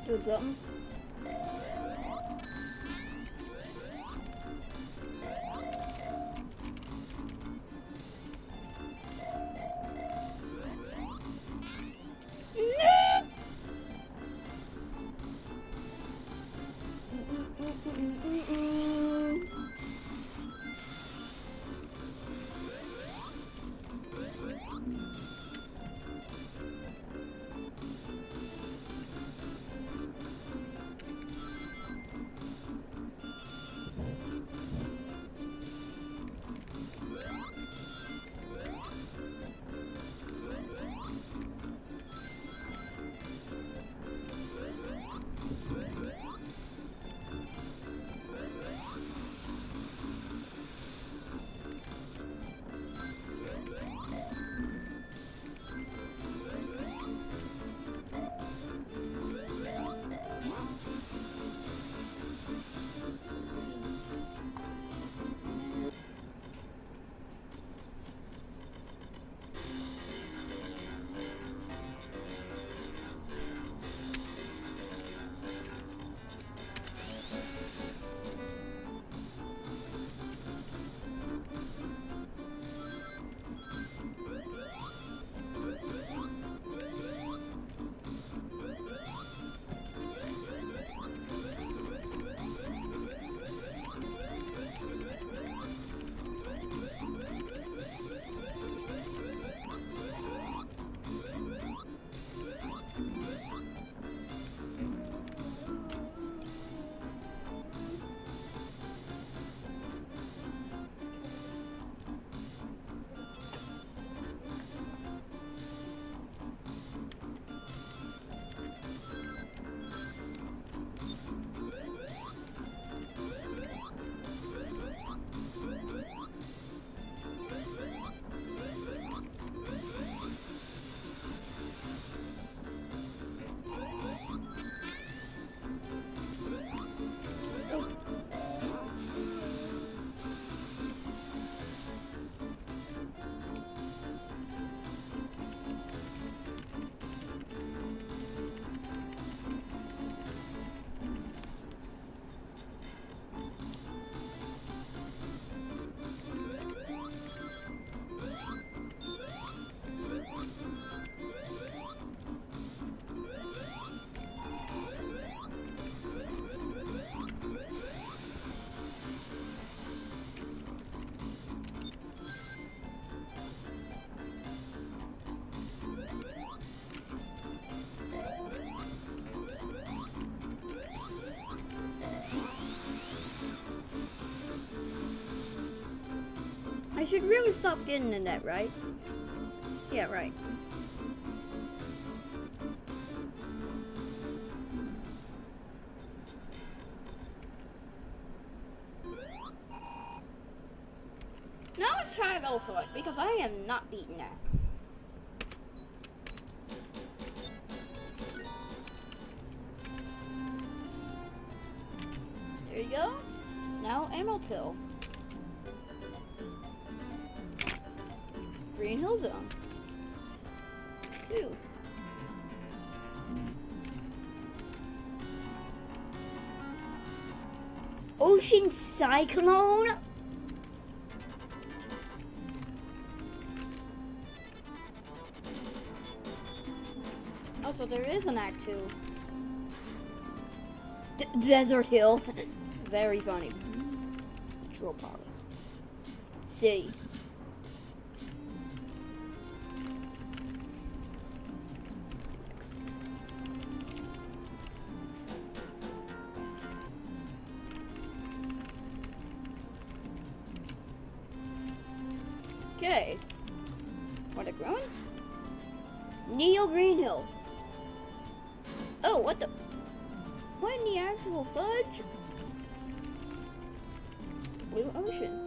Speaker 1: Doing something. should really stop getting in that, right? Yeah, right. Now let's try a goal select because I am not beating that. There you go. Now ammo till. Green Hill Zone. 2. Ocean Cyclone? Oh, so there is an Act 2. Desert Hill. Very funny. Metropolis. City. Okay. What are they growing? Neo Green Hill. Oh, what the? What in the actual fudge? Blue Ocean.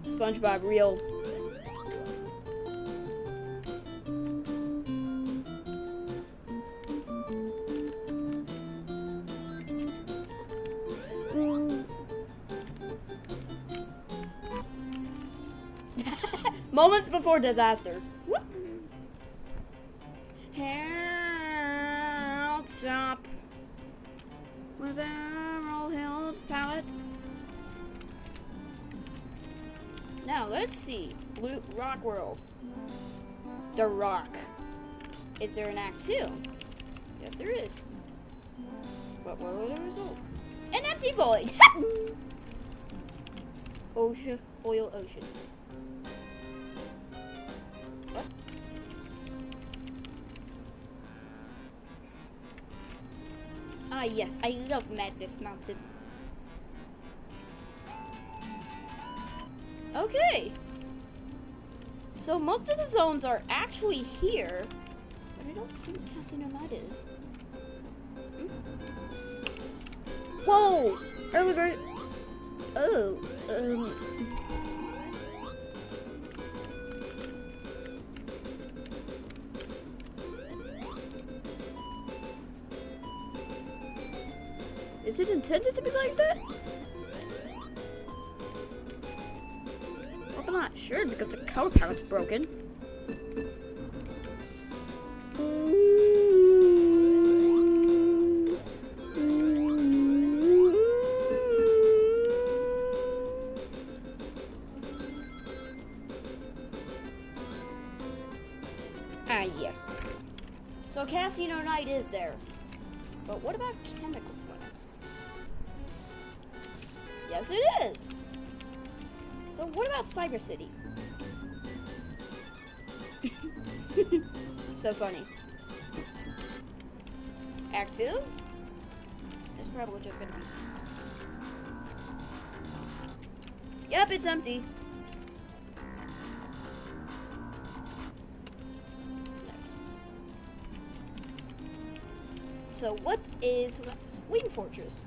Speaker 1: SpongeBob real. Moments before disaster. Hilltop with Emerald Hills palette. Now let's see. Blue Rock World. The Rock. Is there an Act 2? Yes, there is. What will the result? An empty void. Ocean, oil, ocean. What? Ah, yes, I love Madness Mountain. Okay. So most of the zones are actually here, but I don't think Casino Night is. Whoa! Early bird. Oh, Is it intended to be like that? Well, I'm not sure because the color palette's broken. Ah, yes. So Casino Night is there. But what about chemical plants? Yes, it is. So what about Cyber City? So funny. Act 2? It's probably just gonna be... Yep, it's empty. So what is Wing Fortress?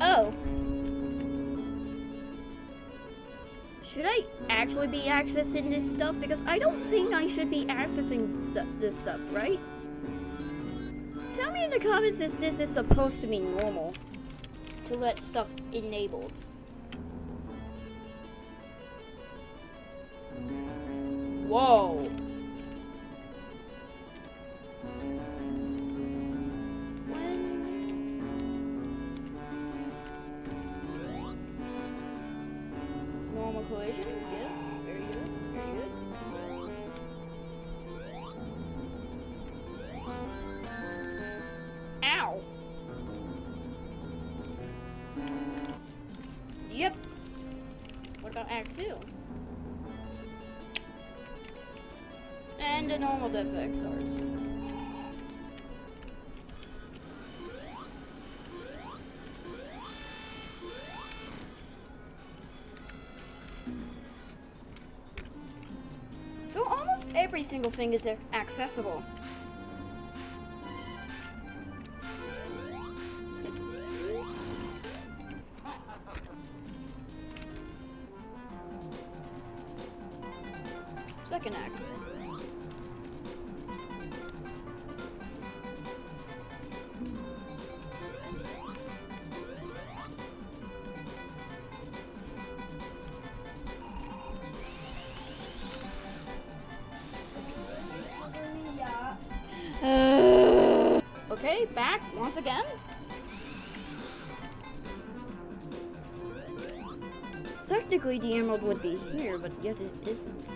Speaker 1: Oh. Should I actually be accessing this stuff? Because I don't think I should be accessing this stuff, right? Tell me in the comments if this is supposed to be normal. To let stuff enabled. Whoa. Collision? Yes, very good, very good. Ow! Yep. What about Act 2? the normal death effect starts. So almost every single thing is accessible. Second act. Okay, back once again. Technically, the emerald would be here, but yet it isn't.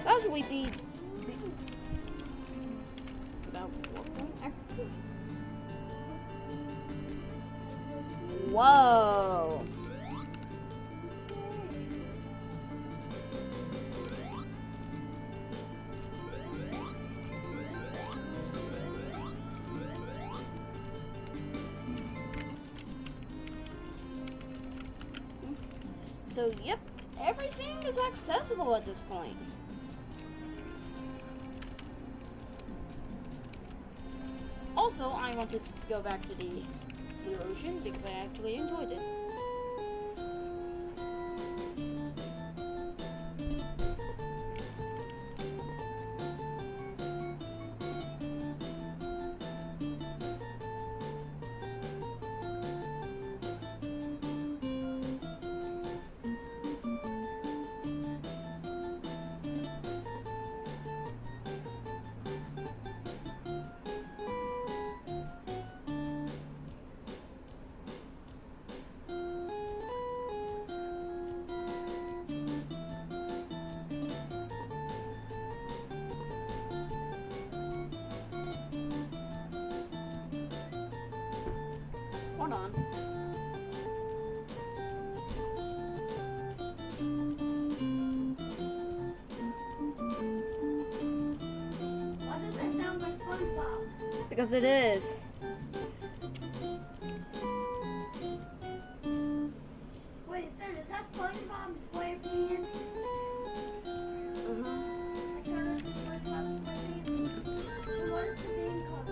Speaker 1: Possibly be about what point? Act 2. Whoa. So, yep, everything is accessible at this point. Also, I want to go back to the ocean because I actually enjoyed it. Hold on.
Speaker 2: Why does that sound like SpongeBob?
Speaker 1: Because it is.
Speaker 2: Wait, Finn, is that SpongeBob SquarePants? I turned on SpongeBob SquarePants. So what is the name called?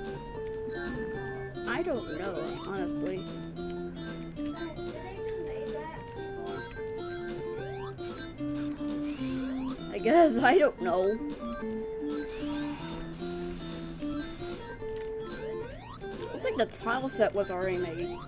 Speaker 1: I don't know, honestly.
Speaker 2: Did they just make that before?
Speaker 1: I guess, I don't know. Looks like the tile set was already made.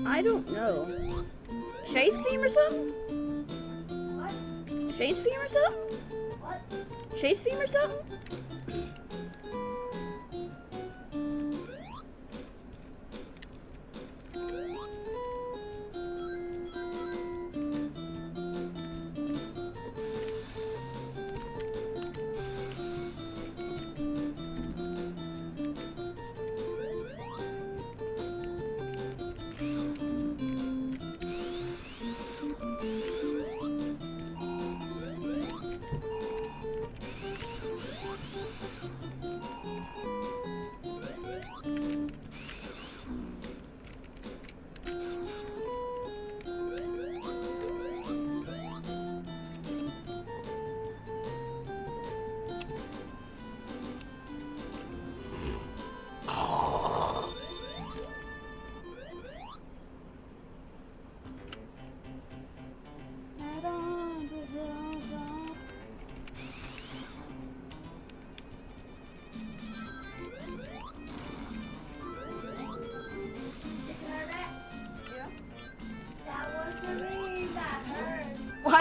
Speaker 1: I don't know. Chase theme or something?
Speaker 2: What?
Speaker 1: Chase theme or something?
Speaker 2: What?
Speaker 1: Chase theme or something?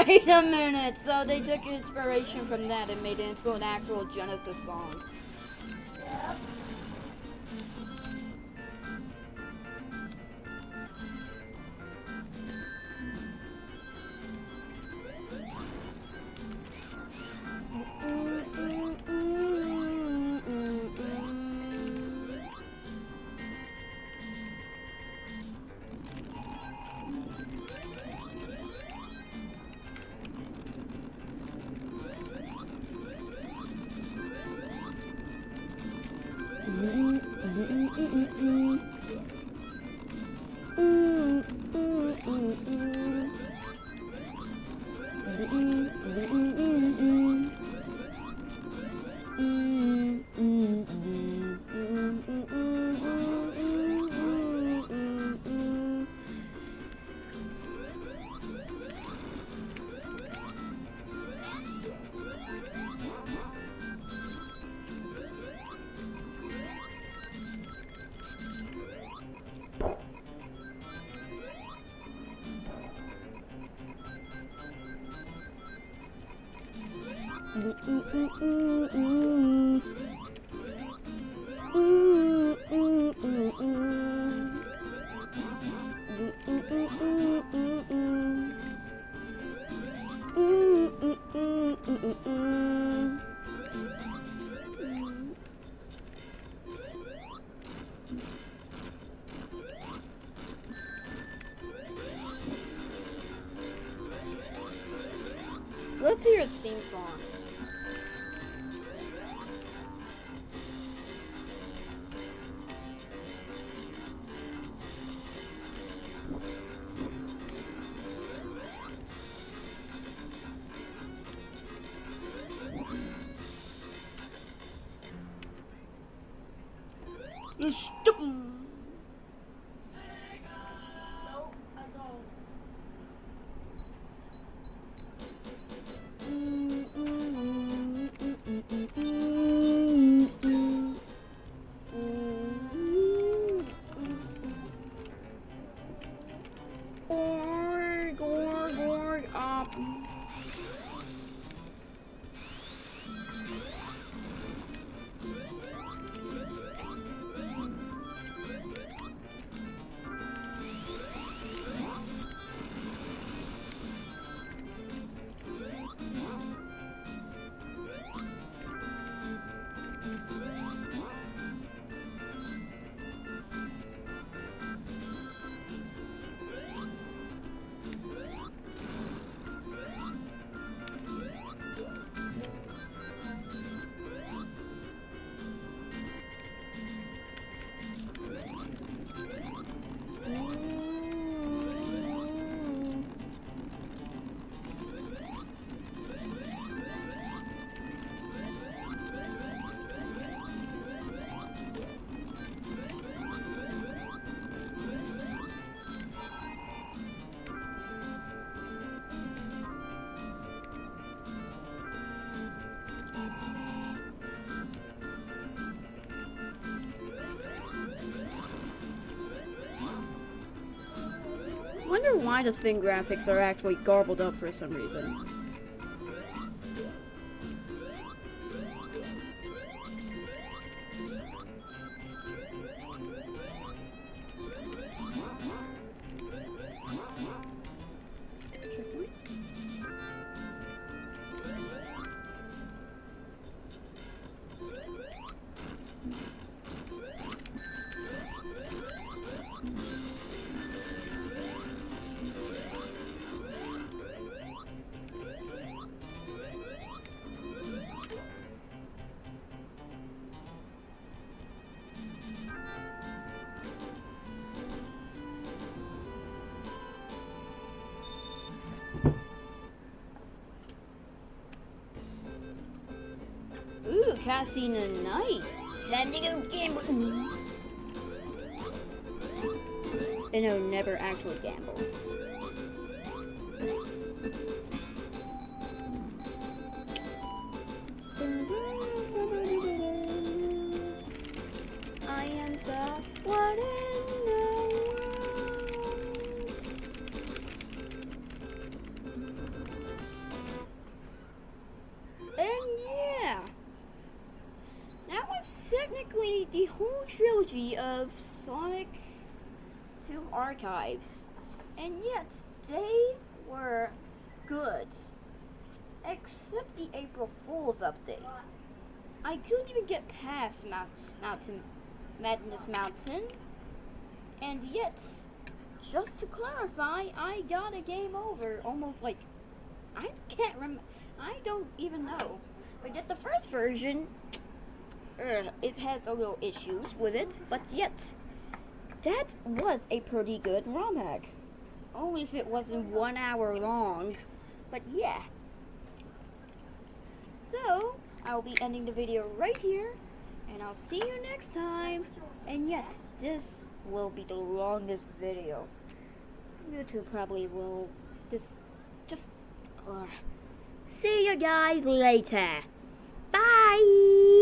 Speaker 1: Wait a minute. So they took inspiration from that and made it into an actual Genesis song.
Speaker 2: Yep.
Speaker 1: Let's hear its theme song. Stupid.
Speaker 2: Nope, I don't.
Speaker 1: Gorg, up. Wonder why the spin graphics are actually garbled up for some reason. Ooh, Casino, nice. Time to go gamble. And no, never actually gamble. I am so what in the world? trilogy of Sonic 2 archives. And yet, they were good. Except the April Fool's update. I couldn't even get past Madness Mountain. And yet, just to clarify, I got a game over. Almost like, I don't even know. But yet the first version, it has a little issues with it. But yet, that was a pretty good ROM hack. Only if it wasn't 1 hour long. But yeah. So, I'll be ending the video right here. And I'll see you next time. And yes, this will be the longest video. YouTube probably will see you guys later. Bye!